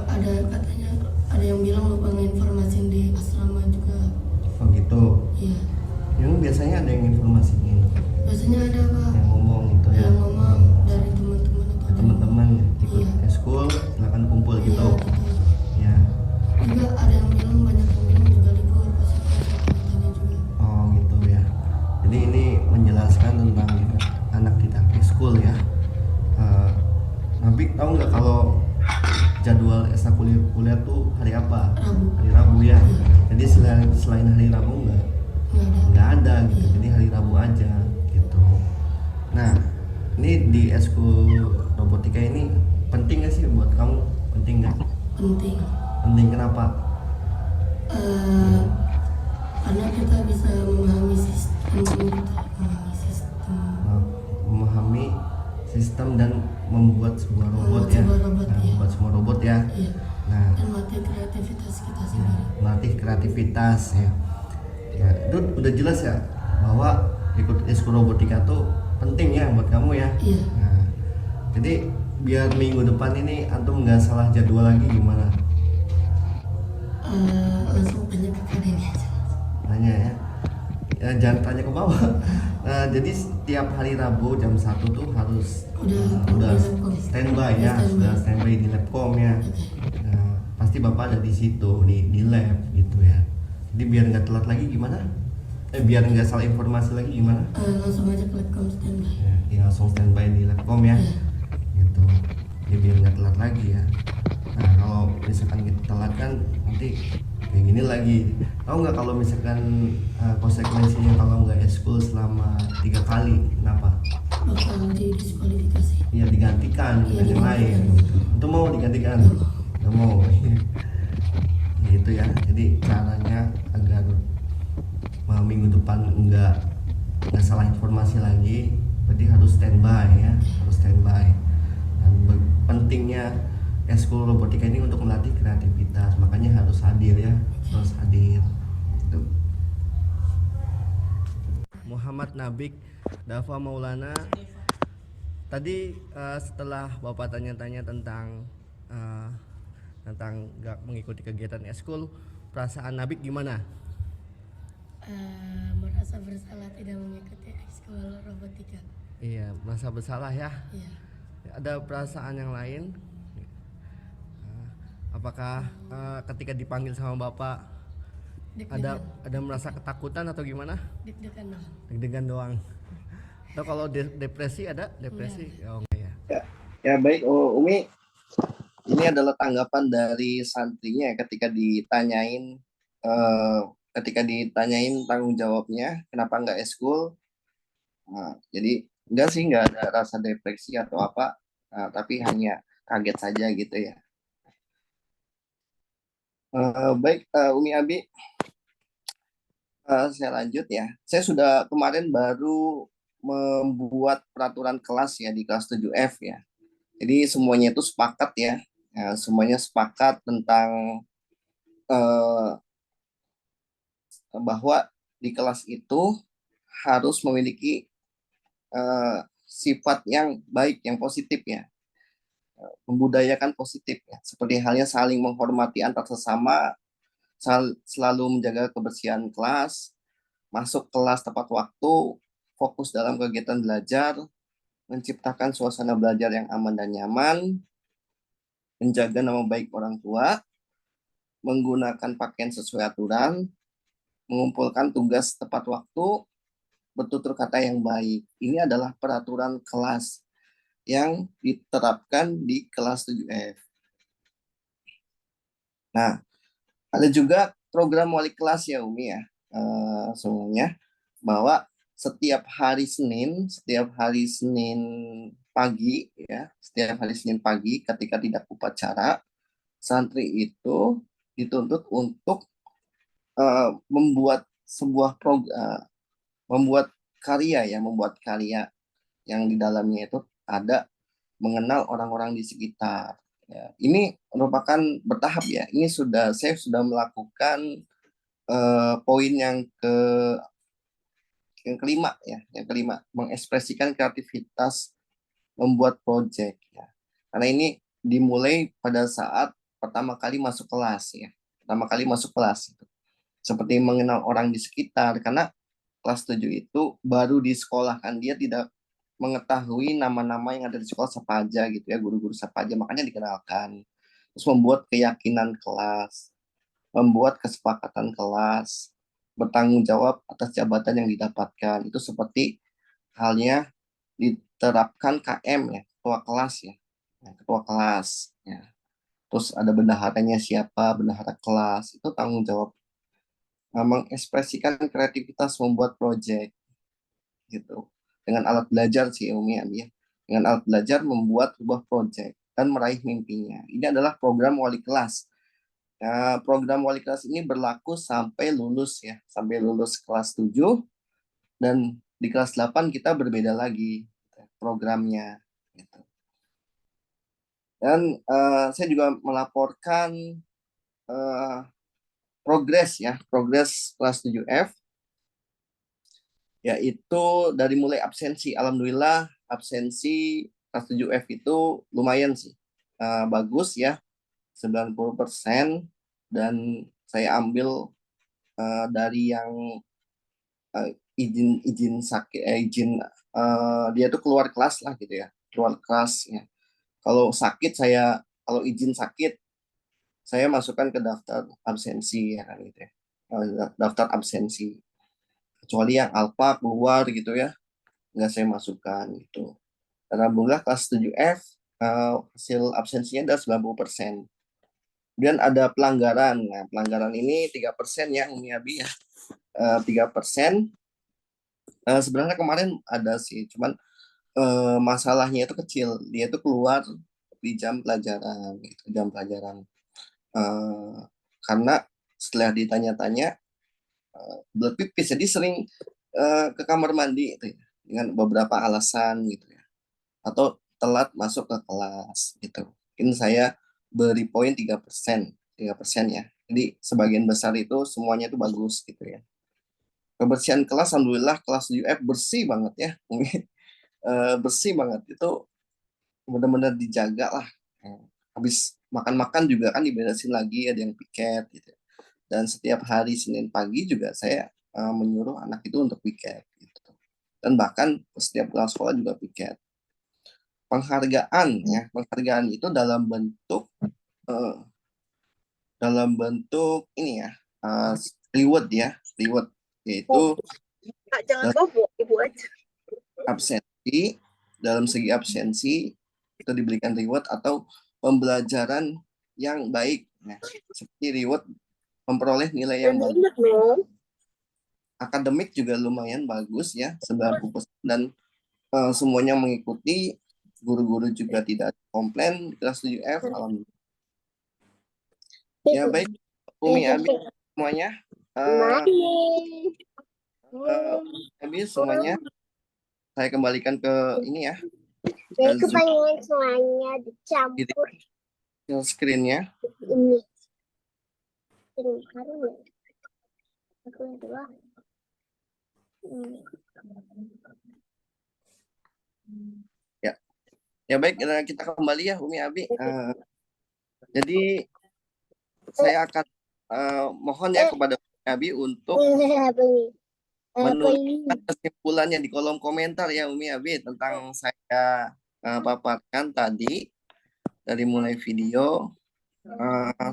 ada katanya ada yang bilang lupa nginformasiin di asrama juga. Oh gitu. Iya. Yang biasanya ada yang informasiin. Biasanya ada Pak. Yang ngomong gitu ya. Yang ngomong dari teman-teman atau teman-teman ikut iya. ekskul, silakan kumpul Iya, gitu. betul. Ya. Juga ada yang bilang banyak yang bilang juga libur pasti katanya juga. Oh gitu ya. Jadi ini menjelaskan tentang anak tidak ekskul ya. Nabik tahu nggak kalau jadwal ekstrakurikuler tuh hari apa? Rabu. Hari Rabu ya. Iya. Jadi selain hari Rabu Nggak ada. nggak ada gitu. Jadi hari Rabu aja gitu. Nah, ini di eskul robotika ini penting nggak sih buat kamu? Penting nggak? Penting. Penting kenapa? Karena kita bisa memahami sistem gitu, Memahami sistem dan membuat sebuah robot ya. Membuat sebuah robot, Nah, iya. membuat sebuah robot ya. Iya. Nah, Dan melatih kreativitas kita ya, sendiri. melatih kreativitas ya. Ya, itu udah jelas ya bahwa ikut eskul robotika tuh penting ya buat kamu ya. Iya. Nah, jadi biar minggu depan ini antum nggak salah jadwal lagi gimana? Langsung tanya ke Kak Denny aja. Nanya ya. Ya jangan tanya ke bawah. Nah, jadi setiap hari Rabu jam 1 tuh harus Udah udah di Labcom. standby ya, Standby. sudah standby di Labcom ya. Oke. Nah, pasti Bapak ada di situ di lab gitu ya. Jadi biar nggak telat lagi gimana? Biar nggak salah informasi lagi gimana? Langsung aja ke Labcom standby. Ya, langsung standby di Labcom ya. Iya. Gitu. Jadi biar nggak telat lagi ya. Nah, kalau misalkan kita telat kan nanti kayak gini lagi. Tahu nggak kalau misalkan konsekuensinya kalau nggak eskul selama 3 kali, kenapa? Bakal didiskualifikasi. Iya, digantikan dengan yang lain. Itu mau digantikan? Nggak mau. Gitu ya. Jadi caranya agar minggu depan nggak salah informasi lagi, berarti harus standby ya, harus standby. Dan pentingnya eskul robotika ini untuk melatih kreativitas, makanya harus hadir ya, harus hadir. Gitu. Muhammad Nabik Dafa Maulana. Tadi setelah Bapak tanya-tanya tentang nggak mengikuti kegiatan eskul, perasaan Nabik gimana? Merasa bersalah tidak mengikuti ekskul robotika. Iya, merasa bersalah ya. Iya. Ada perasaan yang lain? Apakah ketika dipanggil sama Bapak ada merasa ketakutan atau gimana? Deg-degan doang. Deg-degan doang. Atau kalau depresi ada? Depresi? Oh enggak ya. Ya baik, Umi. Ini adalah tanggapan dari santrinya ketika ditanyain tanggung jawabnya, kenapa nggak eskul. Nah, jadi nggak ada rasa depresi atau apa, tapi hanya kaget saja gitu ya. Baik, Umi Abi, saya lanjut ya. Saya sudah kemarin baru membuat peraturan kelas ya di kelas 7F ya. Jadi semuanya itu sepakat ya. Semuanya sepakat tentang bahwa di kelas itu harus memiliki sifat yang baik, yang positif ya, membudayakan positif ya, seperti halnya saling menghormati antar sesama, selalu menjaga kebersihan kelas, masuk kelas tepat waktu, fokus dalam kegiatan belajar, menciptakan suasana belajar yang aman dan nyaman, menjaga nama baik orang tua, menggunakan pakaian sesuai aturan, mengumpulkan tugas tepat waktu, bertutur kata yang baik. Ini adalah peraturan kelas yang diterapkan di kelas 7F. Nah, ada juga program wali kelas ya Umi ya, semuanya, bahwa setiap hari Senin pagi ketika tidak upacara, santri itu dituntut untuk membuat karya yang di dalamnya itu ada mengenal orang-orang di sekitar. Ya, ini merupakan bertahap ya. Saya sudah melakukan poin yang kelima ya. Yang kelima, mengekspresikan kreativitas membuat proyek ya. Karena ini dimulai pada saat pertama kali masuk kelas ya. Seperti mengenal orang di sekitar, karena kelas 7 itu baru disekolahkan, dia tidak mengetahui nama-nama yang ada di sekolah siapa aja gitu ya, guru-guru siapa aja, makanya dikenalkan. Terus membuat keyakinan kelas, membuat kesepakatan kelas, bertanggung jawab atas jabatan yang didapatkan. Itu seperti halnya diterapkan KM ya, ketua kelas ya. Ketua kelas ya. terus ada bendaharanya siapa, bendahara kelas, itu tanggung jawab. Mengekspresikan kreativitas membuat proyek gitu. Dengan alat belajar sih Umi ya. Dengan alat belajar membuat sebuah proyek dan meraih mimpinya. Ini adalah program wali kelas. Program wali kelas ini berlaku sampai lulus ya, sampai lulus kelas 7, dan di kelas 8 kita berbeda lagi programnya gitu. Dan saya juga melaporkan progres kelas 7F, yaitu dari mulai absensi. Alhamdulillah absensi kelas 7F itu lumayan sih, bagus ya, 90%, dan saya ambil dari yang izin sakit, dia tuh keluar kelas lah gitu ya, keluar kelas ya. Kalau izin sakit, saya masukkan ke daftar absensi ya kan gitu ya, daftar absensi. Kecuali yang alpha keluar gitu ya, nggak saya masukkan gitu. Dan alhamdulillah kelas 7F hasil absensinya adalah 90%. Kemudian ada pelanggaran. Nah, pelanggaran ini 3% ya Umi Abi ya. 3%. Sebenarnya kemarin ada sih, cuman masalahnya itu kecil. Dia itu keluar di jam pelajaran gitu, jam pelajaran. Karena setelah ditanya-tanya belet pipis, jadi sering ke kamar mandi gitu ya, dengan beberapa alasan gitu ya, atau telat masuk ke kelas gitu. Mungkin saya beri poin 3% ya. Jadi sebagian besar itu semuanya itu bagus gitu ya. Kebersihan kelas, alhamdulillah kelas UF bersih banget ya. Bersih banget, itu benar-benar dijaga lah. Habis makan-makan juga kan diberesin lagi, ada yang piket gitu. Dan setiap hari Senin pagi juga saya menyuruh anak itu untuk piket gitu. Dan bahkan setiap pulang sekolah juga piket. Penghargaan itu dalam bentuk ini ya, reward ya, yaitu Jangan bobo, ibu aja. absensi. Dalam segi absensi itu diberikan reward atau pembelajaran yang baik ya. Seperti reward memperoleh nilai yang bagus. Akademik juga lumayan bagus ya, 90%, dan semuanya mengikuti. Guru-guru juga tidak komplain di kelas 7F. Alhamdulillah. Ya baik, Umi Abi semuanya. Abi semuanya saya kembalikan ke ini ya. Aku pengen semuanya dicampur Ke screen-nya. ini. Aku dua. Ya baik, kita kembali ya Umi Abi. Jadi saya akan mohon ya kepada Umi Abi untuk menuliskan kesimpulannya di kolom komentar ya Umi Abi tentang saya paparkan tadi, dari mulai video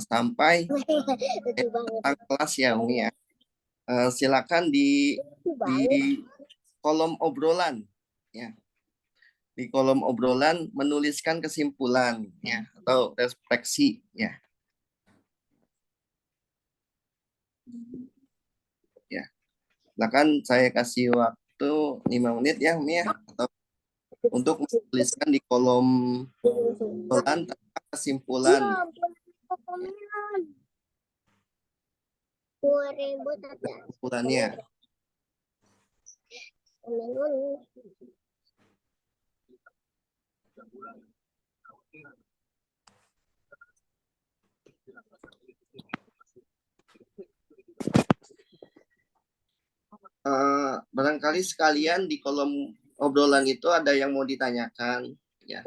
sampai tentang kelas ya Umi ya. Silakan di kolom obrolan ya. Di kolom obrolan menuliskan kesimpulan ya, atau refleksi ya. Ya. Silakan saya kasih waktu 5 menit ya Umi ya, atau untuk menuliskan di kolom obrolan kesimpulan. 2000 Kesimpulannya. Barangkali sekalian di kolom obrolan itu ada yang mau ditanyakan ya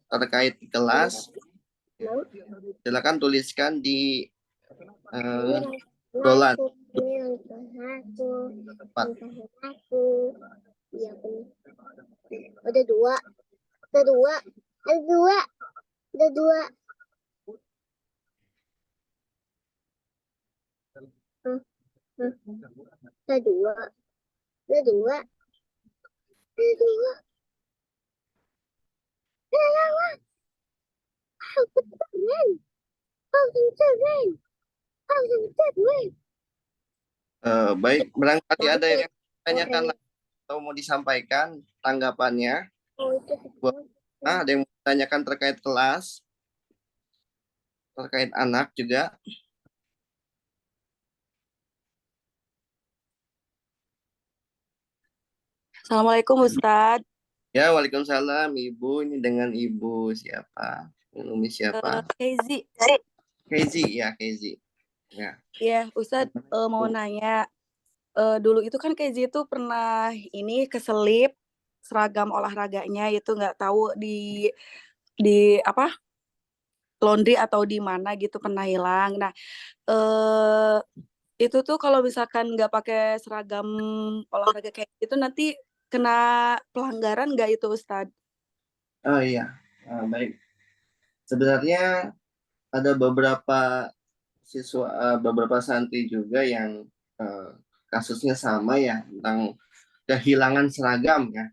terkait di kelas. Silakan tuliskan di obrolan. Udah dua. Baik, barangkali ada yang ditanyakan atau mau disampaikan tanggapannya. Ada yang mau ditanyakan terkait kelas, terkait anak juga. Assalamualaikum Ustadz. Ya, waalaikumsalam Ibu. Ini dengan Ibu siapa? Umi siapa? Kezi. Kezi, ya Kezi. Ya. Ya, Ustadz mau nanya. Dulu itu kan Kezi itu pernah ini keselip seragam olahraganya itu nggak tahu di apa laundry atau di mana gitu pernah hilang. Nah, itu tuh kalau misalkan nggak pakai seragam olahraga kayak gitu nanti kena pelanggaran nggak itu Ustadz? Oh iya, baik. Sebenarnya ada beberapa siswa, beberapa santri juga yang kasusnya sama ya tentang kehilangan seragam ya.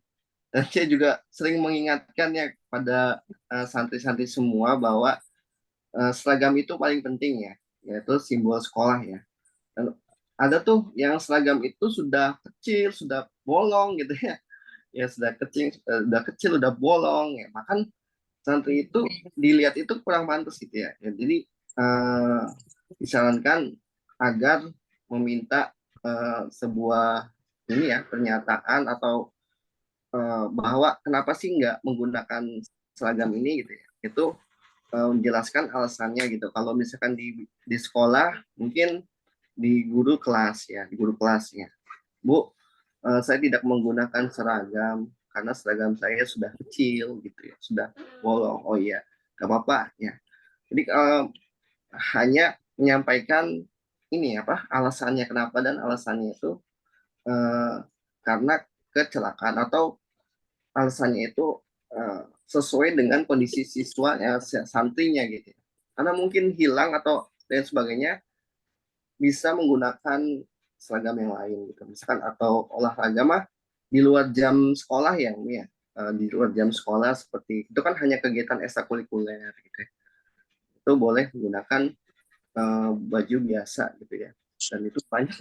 Dan saya juga sering mengingatkan ya pada santri-santri semua bahwa seragam itu paling penting ya, yaitu simbol sekolah ya. Dan ada tuh yang seragam itu sudah kecil, sudah bolong gitu ya. Ya sudah kecil, udah bolong ya. Bahkan santri itu dilihat itu kurang pantas gitu ya. Jadi disarankan agar meminta sebuah ini ya pernyataan atau bahwa kenapa sih nggak menggunakan seragam ini gitu ya. Itu menjelaskan alasannya gitu. Kalau misalkan di sekolah mungkin di guru kelas ya, di guru kelasnya. Bu, saya tidak menggunakan seragam karena seragam saya sudah kecil gitu ya, sudah bolong. Oh iya, nggak apa-apa ya. Jadi hanya menyampaikan ini apa alasannya kenapa, dan alasannya itu karena kecelakaan atau alasannya itu sesuai dengan kondisi siswa ya, santrinya gitu. Karena mungkin hilang atau dan sebagainya, bisa menggunakan seragam yang lain gitu, misalkan atau olahraga mah di luar jam sekolah ya, Umi ya. Di luar jam sekolah seperti itu kan hanya kegiatan ekstrakurikuler gitu ya. Itu boleh menggunakan baju biasa gitu ya. Dan itu banyak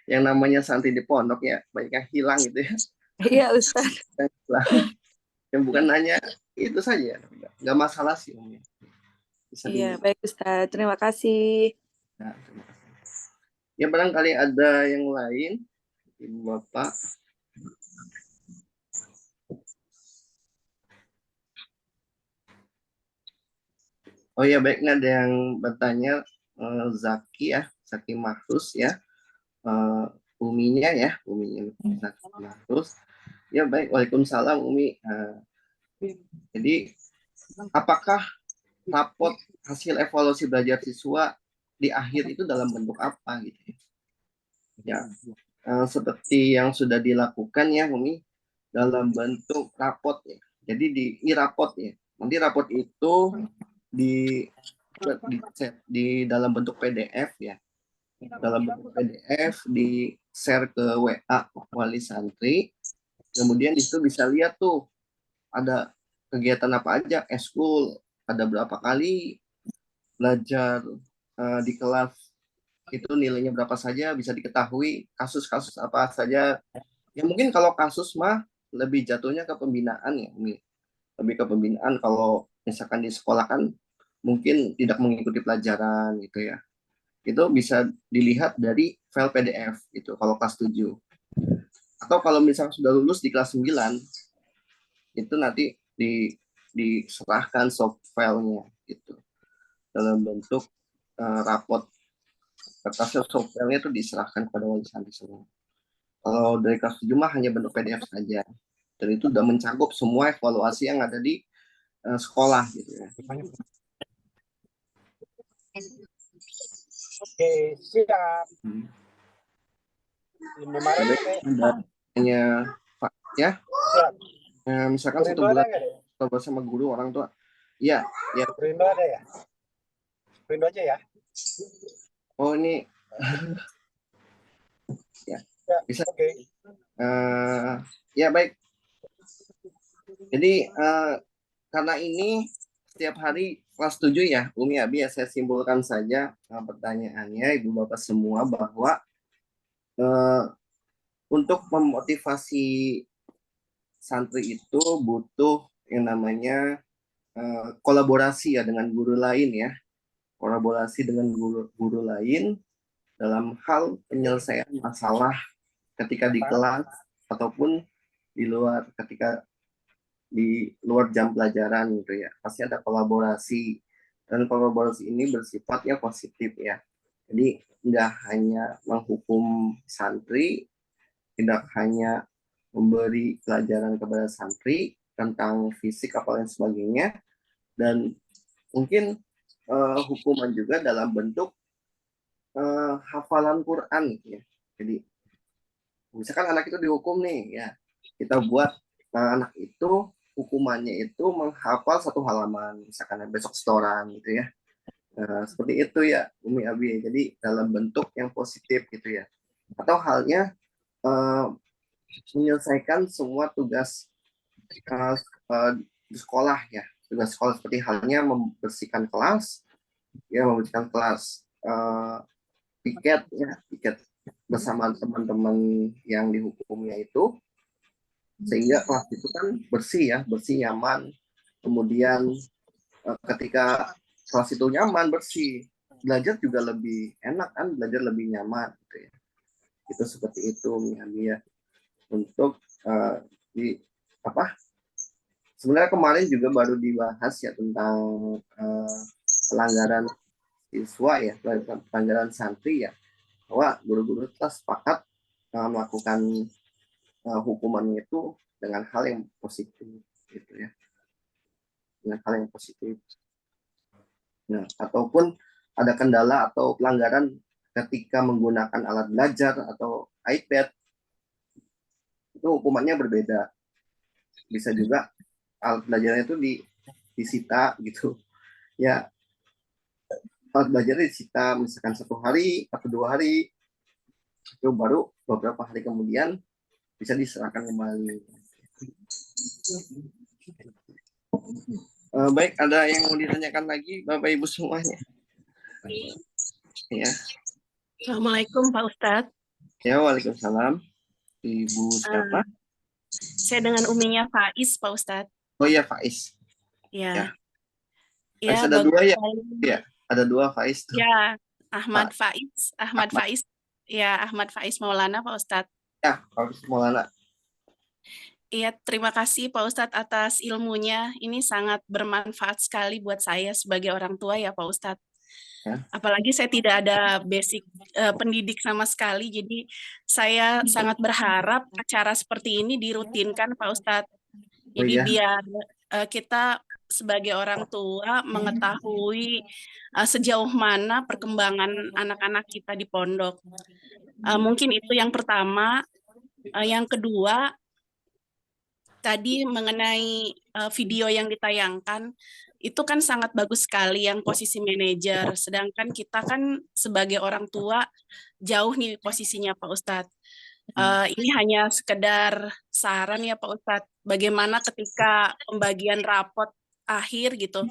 yang namanya santri di pondok ya, banyak yang hilang gitu ya. Iya Ustadz. Yang bukan hanya itu saja, nggak masalah sih Umi. Iya baik Ustadz, terima kasih. Nah, terima kasih. Ya barangkali ada yang lain, Ibu Bapak. Oh ya baik, ini ada yang bertanya Zaki ya, Zaki Mahrus ya, Uminya ya, Uminya Zaki Mahrus. Ya baik, waalaikumsalam Umi. Jadi apakah raport hasil evaluasi belajar siswa di akhir itu dalam bentuk apa gitu ya? Seperti yang sudah dilakukan ya Umi, dalam bentuk raport ya. Jadi di raport ya. Nanti raport itu di dalam bentuk PDF ya. Dalam bentuk PDF di share ke WA wali santri. Kemudian di situ bisa lihat tuh ada kegiatan apa aja, eskul, ada berapa kali belajar di kelas itu nilainya berapa saja, bisa diketahui kasus-kasus apa saja. Ya mungkin kalau kasus mah lebih jatuhnya ke pembinaan ya, lebih ke pembinaan. Kalau misalkan di sekolah kan mungkin tidak mengikuti pelajaran gitu ya. Itu bisa dilihat dari file PDF itu kalau kelas 7. Atau kalau misalkan sudah lulus di kelas 9, itu nanti diserahkan soft filenya gitu dalam bentuk raport. Kertasnya soft filenya itu diserahkan kepada wali santri semua. Kalau dari kelas 7 mah hanya bentuk PDF saja. Dan itu sudah mencakup semua evaluasi yang ada di sekolah gitu ya. Oke, siap. Hanya Pak ya. Misalkan satu bulan kalau bersama guru orang tua. Iya, ya. Rindu ada ya? Rindu aja ya. Oh ini ya, bisa. Oke. Ya baik. Jadi karena ini setiap hari kelas 7 ya, Umi Abi, ya saya simpulkan saja pertanyaannya Ibu Bapak semua bahwa untuk memotivasi santri itu butuh yang namanya kolaborasi ya dengan guru lain ya. Kolaborasi dengan guru lain dalam hal penyelesaian masalah ketika di kelas ataupun di luar, ketika di luar jam pelajaran gitu ya. Pasti ada kolaborasi, dan kolaborasi ini bersifatnya positif ya. Jadi tidak hanya menghukum santri, tidak hanya memberi pelajaran kepada santri tentang fisik apa dan sebagainya, dan mungkin hukuman juga dalam bentuk hafalan Quran ya. Jadi misalkan anak itu dihukum nih ya, kita buat anak itu hukumannya itu menghafal 1 halaman, misalkan besok setoran gitu ya. Seperti itu ya Umi Abi. Jadi dalam bentuk yang positif gitu ya. Atau halnya menyelesaikan semua tugas di sekolah ya. Tugas sekolah seperti halnya membersihkan kelas, ya membersihkan kelas, piket bersama teman-teman yang dihukumnya itu, sehingga kelas itu kan bersih ya, bersih, nyaman. Kemudian ketika kelas itu nyaman, bersih, belajar juga lebih enak kan, belajar lebih nyaman gitu ya. Itu seperti itu ya. Untuk sebenarnya kemarin juga baru dibahas ya tentang pelanggaran siswa ya, pelanggaran santri ya, bahwa guru-guru telah sepakat melakukan hukumannya itu dengan hal yang positif gitu ya, dengan hal yang positif. Nah, ataupun ada kendala atau pelanggaran ketika menggunakan alat belajar atau iPad, itu hukumannya berbeda. Bisa juga alat belajarnya itu disita gitu ya, alat belajarnya disita misalkan 1 hari atau 2 hari, itu baru beberapa hari kemudian bisa diserahkan kembali. Baik, ada yang mau ditanyakan lagi Bapak Ibu semuanya? Ya. Assalamualaikum Pak Ustadz. Ya, waalaikumsalam. Ibu siapa? Saya dengan uminya Faiz Pak Ustadz. Oh iya, Faiz. Ya. Faiz ada 2 ya? Iya, ada 2 Faiz tuh. Ya, Ahmad Faiz. Ya, Ahmad Faiz Maulana Pak Ustadz. Ya, Faiz Maulana. Iya, terima kasih Pak Ustadz atas ilmunya. Ini sangat bermanfaat sekali buat saya sebagai orang tua ya Pak Ustadz. Ya. Apalagi saya tidak ada basic pendidik sama sekali, jadi saya sangat berharap acara seperti ini dirutinkan Pak Ustadz. Jadi biar kita sebagai orang tua mengetahui sejauh mana perkembangan anak-anak kita di pondok. Mungkin itu yang pertama. Yang kedua, tadi mengenai video yang ditayangkan, itu kan sangat bagus sekali yang posisi manajer, sedangkan kita kan sebagai orang tua jauh nih posisinya Pak Ustadz. Ini hanya sekedar saran ya Pak Ustadz, bagaimana ketika pembagian rapot akhir gitu,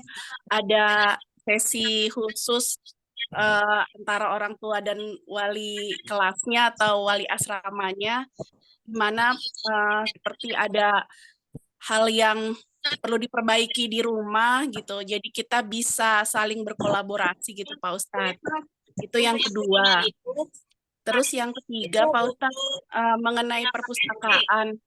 ada sesi khusus antara orang tua dan wali kelasnya atau wali asramanya, di mana seperti ada hal yang perlu diperbaiki di rumah gitu, jadi kita bisa saling berkolaborasi gitu Pak Ustadz. Itu yang kedua. Terus yang ketiga Pak Ustadz, mengenai perpustakaan.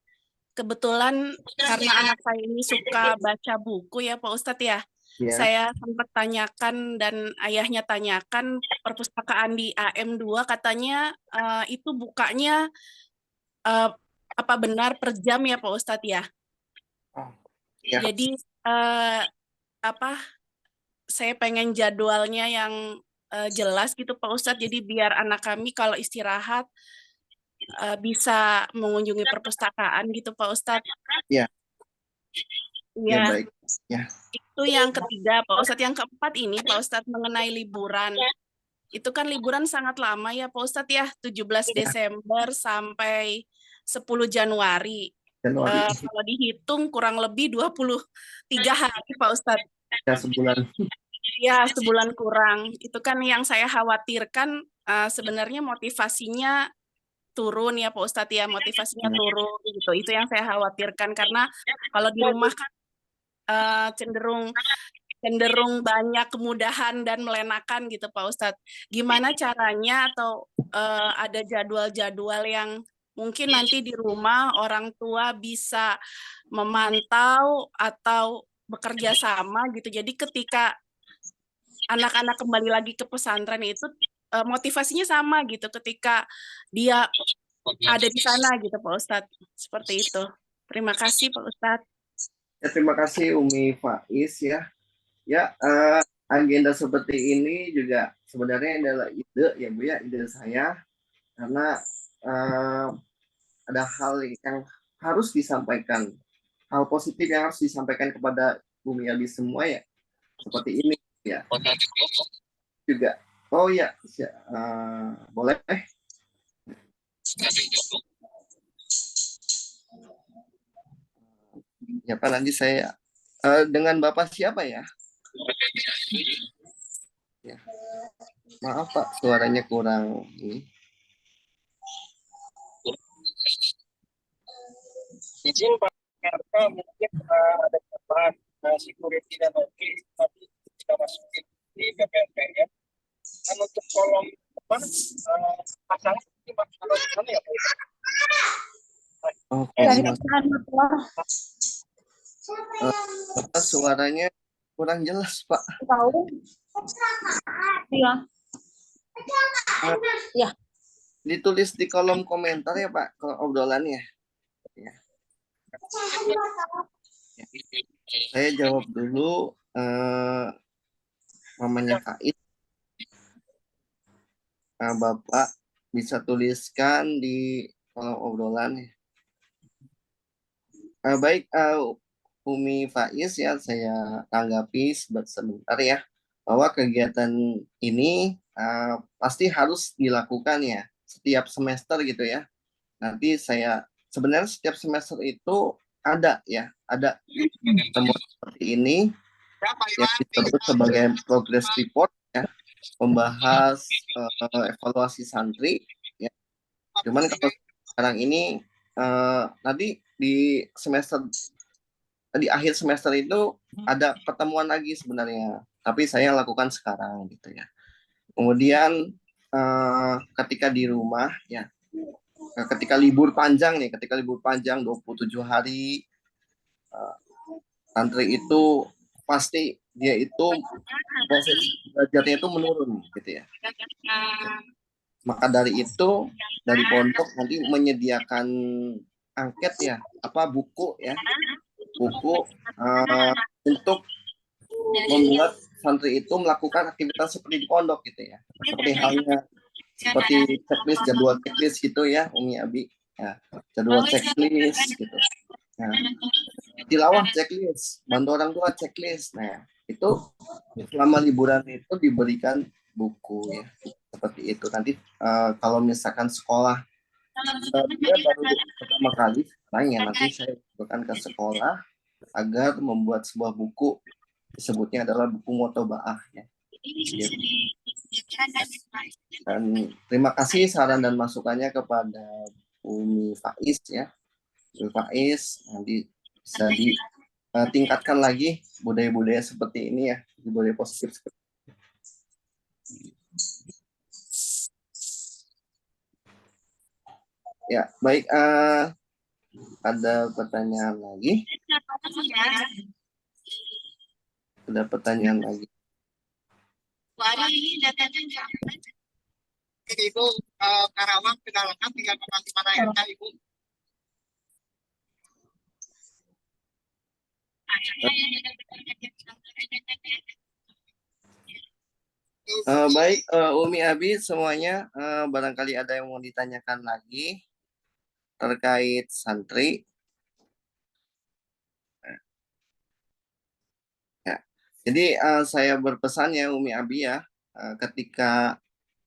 Kebetulan karena anak saya ini suka baca buku ya Pak Ustadz ya, saya sempat tanyakan dan ayahnya tanyakan, perpustakaan di AM2 katanya itu bukanya apa benar per jam ya Pak Ustadz ya? Ya. Jadi saya pengen jadwalnya yang jelas gitu Pak Ustadz, jadi biar anak kami kalau istirahat bisa mengunjungi perpustakaan gitu Pak Ustadz. Iya. Ya, baik. Ya. Itu yang ketiga Pak Ustadz. Yang keempat ini Pak Ustadz mengenai liburan. Itu kan liburan sangat lama ya Pak Ustadz ya, 17 Desember sampai 10 Januari. Januari kalau dihitung kurang lebih 23 hari Pak Ustadz. ya sebulan. Ya, sebulan kurang. Itu kan yang saya khawatirkan, sebenarnya motivasinya turun ya Pak Ustadz ya, motivasinya turun gitu. Itu yang saya khawatirkan karena kalau di rumah kan cenderung banyak kemudahan dan melenakan gitu Pak Ustadz. Gimana caranya atau ada jadwal-jadwal yang mungkin nanti di rumah orang tua bisa memantau atau bekerja sama gitu. Jadi ketika anak-anak kembali lagi ke pesantren itu motivasinya sama gitu ketika dia ada di sana gitu Pak Ustadz. Seperti itu. Terima kasih Pak Ustadz. Ya, terima kasih Umi Faiz ya. Ya, agenda seperti ini juga sebenarnya adalah ide ya Bu ya, ide saya karena ada hal yang harus disampaikan, hal positif yang harus disampaikan kepada Umi Abi semua ya, seperti ini ya. Juga, oh ya, boleh. Ya Pak, nanti saya dengan Bapak siapa ya? Ya. Maaf Pak, suaranya kurang ini. Izin Pak RK mungkin ada tambahan security dan oke, tapi kita masukin di PPNP ya. Dan untuk kolom depan pasang ini harus mana ya Pak? Oke, Bapak suaranya kurang jelas Pak. Tahu? Iya. Ya. Ditulis di kolom komentar ya Pak, kalau obrolannya. Ya. Saya jawab dulu mamanya Kait. Bapak bisa tuliskan di kolom obrolan. Baik, Umi Faiz ya, saya tanggapi sebentar ya, bahwa kegiatan ini pasti harus dilakukan ya setiap semester gitu ya. Nanti saya sebenarnya setiap semester itu ada pertemuan seperti ini yang disebut sebagai progress report ya, membahas evaluasi santri ya. Cuman kalau sekarang ini nanti di akhir semester itu ada pertemuan lagi sebenarnya, tapi saya lakukan sekarang gitu ya. Kemudian ketika di rumah ya, ketika libur panjang 27 hari, santri itu pasti dia itu proses belajarnya itu menurun gitu ya. Maka dari itu dari pondok nanti menyediakan angket ya, buku untuk membuat santri itu melakukan aktivitas seperti di pondok gitu ya, seperti checklist, jadwal checklist gitu ya Umi Abi ya, jadwal checklist gitu. Nah, tilawah checklist, bantu orang tua checklist. Nah, itu selama liburan itu diberikan buku ya, seperti itu. Nanti kalau misalkan sekolah dia baru pertama kali sekarang ya, nanti saya akan ke sekolah agar membuat sebuah buku, disebutnya adalah buku Motobaah ya. Dan terima kasih saran dan masukannya kepada Umi Faiz ya. Umi Faiz nanti bisa ditingkatkan lagi budaya-budaya seperti ini ya, budaya positif seperti ini. Ya, baik. Ada pertanyaan lagi? Ada pertanyaan lagi? Ibu Karawang sudah lengkap, tinggal di mana RK Ibu? Baik, Umi Abi semuanya, barangkali ada yang mau ditanyakan lagi terkait santri. Ya. Jadi saya berpesan ya Umi Abi ya, ketika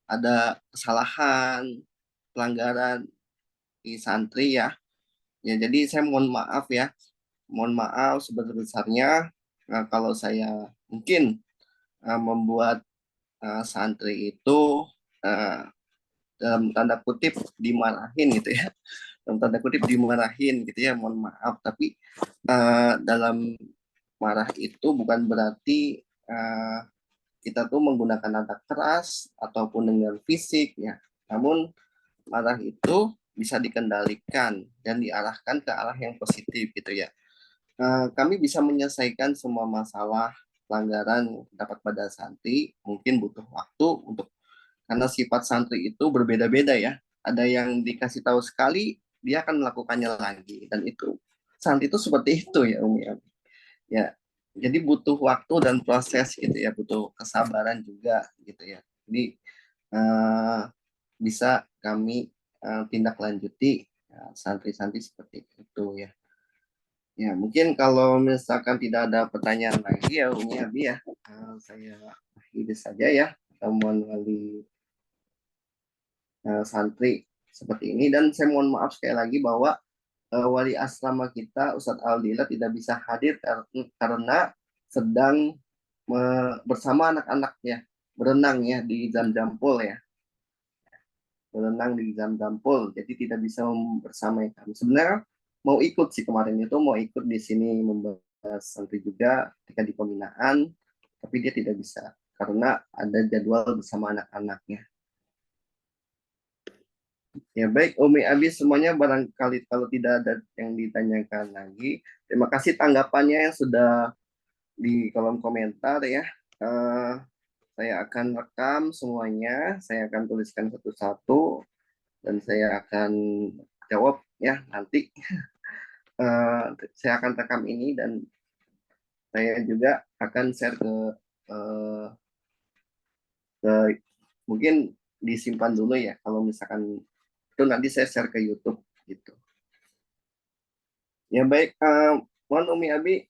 ada kesalahan, pelanggaran di santri ya, Ya, jadi saya mohon maaf ya, mohon maaf sebesar-besarnya kalau saya mungkin membuat santri itu uh, dalam tanda kutip dimarahin gitu ya, dalam tanda kutip dimarahin gitu ya, mohon maaf. Tapi dalam marah itu bukan berarti kita tuh menggunakan nada keras ataupun dengan fisik ya. Namun marah itu bisa dikendalikan dan diarahkan ke arah yang positif gitu ya. Kami bisa menyelesaikan semua masalah pelanggaran yang terdapat pada santri, mungkin butuh waktu untuk, karena sifat santri itu berbeda-beda ya. Ada yang dikasih tahu sekali, dia akan melakukannya lagi, dan itu santri itu seperti itu ya Umi Abi. Ya, jadi butuh waktu dan proses gitu ya, butuh kesabaran juga gitu ya. Jadi bisa kami tindak lanjuti santri-santri seperti itu ya. Ya, mungkin kalau misalkan tidak ada pertanyaan lagi ya Umi Abi ya, saya akhiri saja ya pertemuan wali santri seperti ini. Dan saya mohon maaf sekali lagi bahwa wali asrama kita Ustadz Aldila tidak bisa hadir karena sedang bersama anak-anaknya berenang ya di Jamjampol ya, berenang di Jamjampol, jadi tidak bisa bersama kami. Sebenarnya mau ikut sih, kemarin itu mau ikut di sini membahas santri juga ketika di pembinaan, tapi dia tidak bisa karena ada jadwal bersama anak-anaknya. Ya baik Umi Abi semuanya, barangkali kalau tidak ada yang ditanyakan lagi, terima kasih tanggapannya yang sudah di kolom komentar ya. Saya akan rekam semuanya, saya akan tuliskan satu-satu dan saya akan jawab ya nanti. Saya akan rekam ini dan saya juga akan share ke mungkin disimpan dulu ya, kalau misalkan itu nanti saya share ke YouTube gitu. Ya baik, mohon Umi Abi,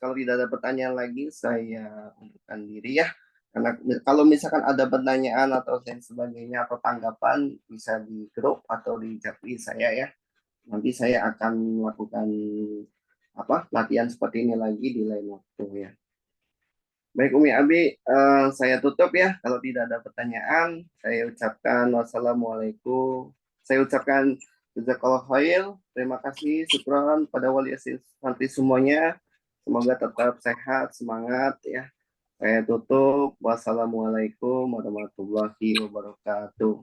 kalau tidak ada pertanyaan lagi saya undurkan diri ya. Karena kalau misalkan ada pertanyaan atau lain sebagainya atau tanggapan bisa di grup atau di chat saya ya. Nanti saya akan melakukan latihan seperti ini lagi di lain waktu ya. Baik Umi Abi, saya tutup ya. Kalau tidak ada pertanyaan, saya ucapkan wassalamualaikum. Saya ucapkan jazakallah khair. Terima kasih, syukran pada wali santri semuanya. Semoga tetap sehat, semangat ya. Saya tutup. Wassalamualaikum warahmatullahi wabarakatuh.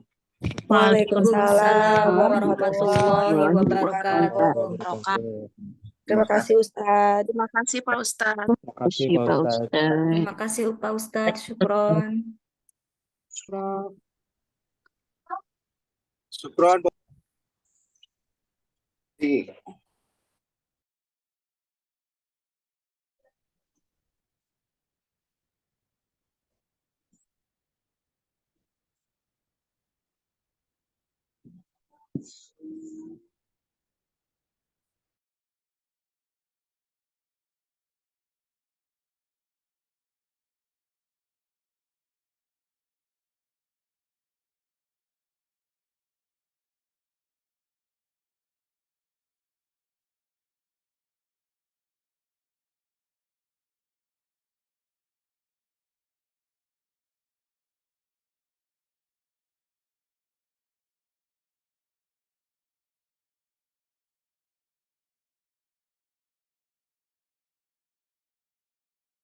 Waalaikumsalam warahmatullahi warahmatullahi wabarakatuh. wabarakatuh. Terima kasih Ustadz. Terima kasih Pak Ustadz. Terima kasih Pak Ustadz. Terima kasih Pak Ustadz, syukron. Syukron. Iya.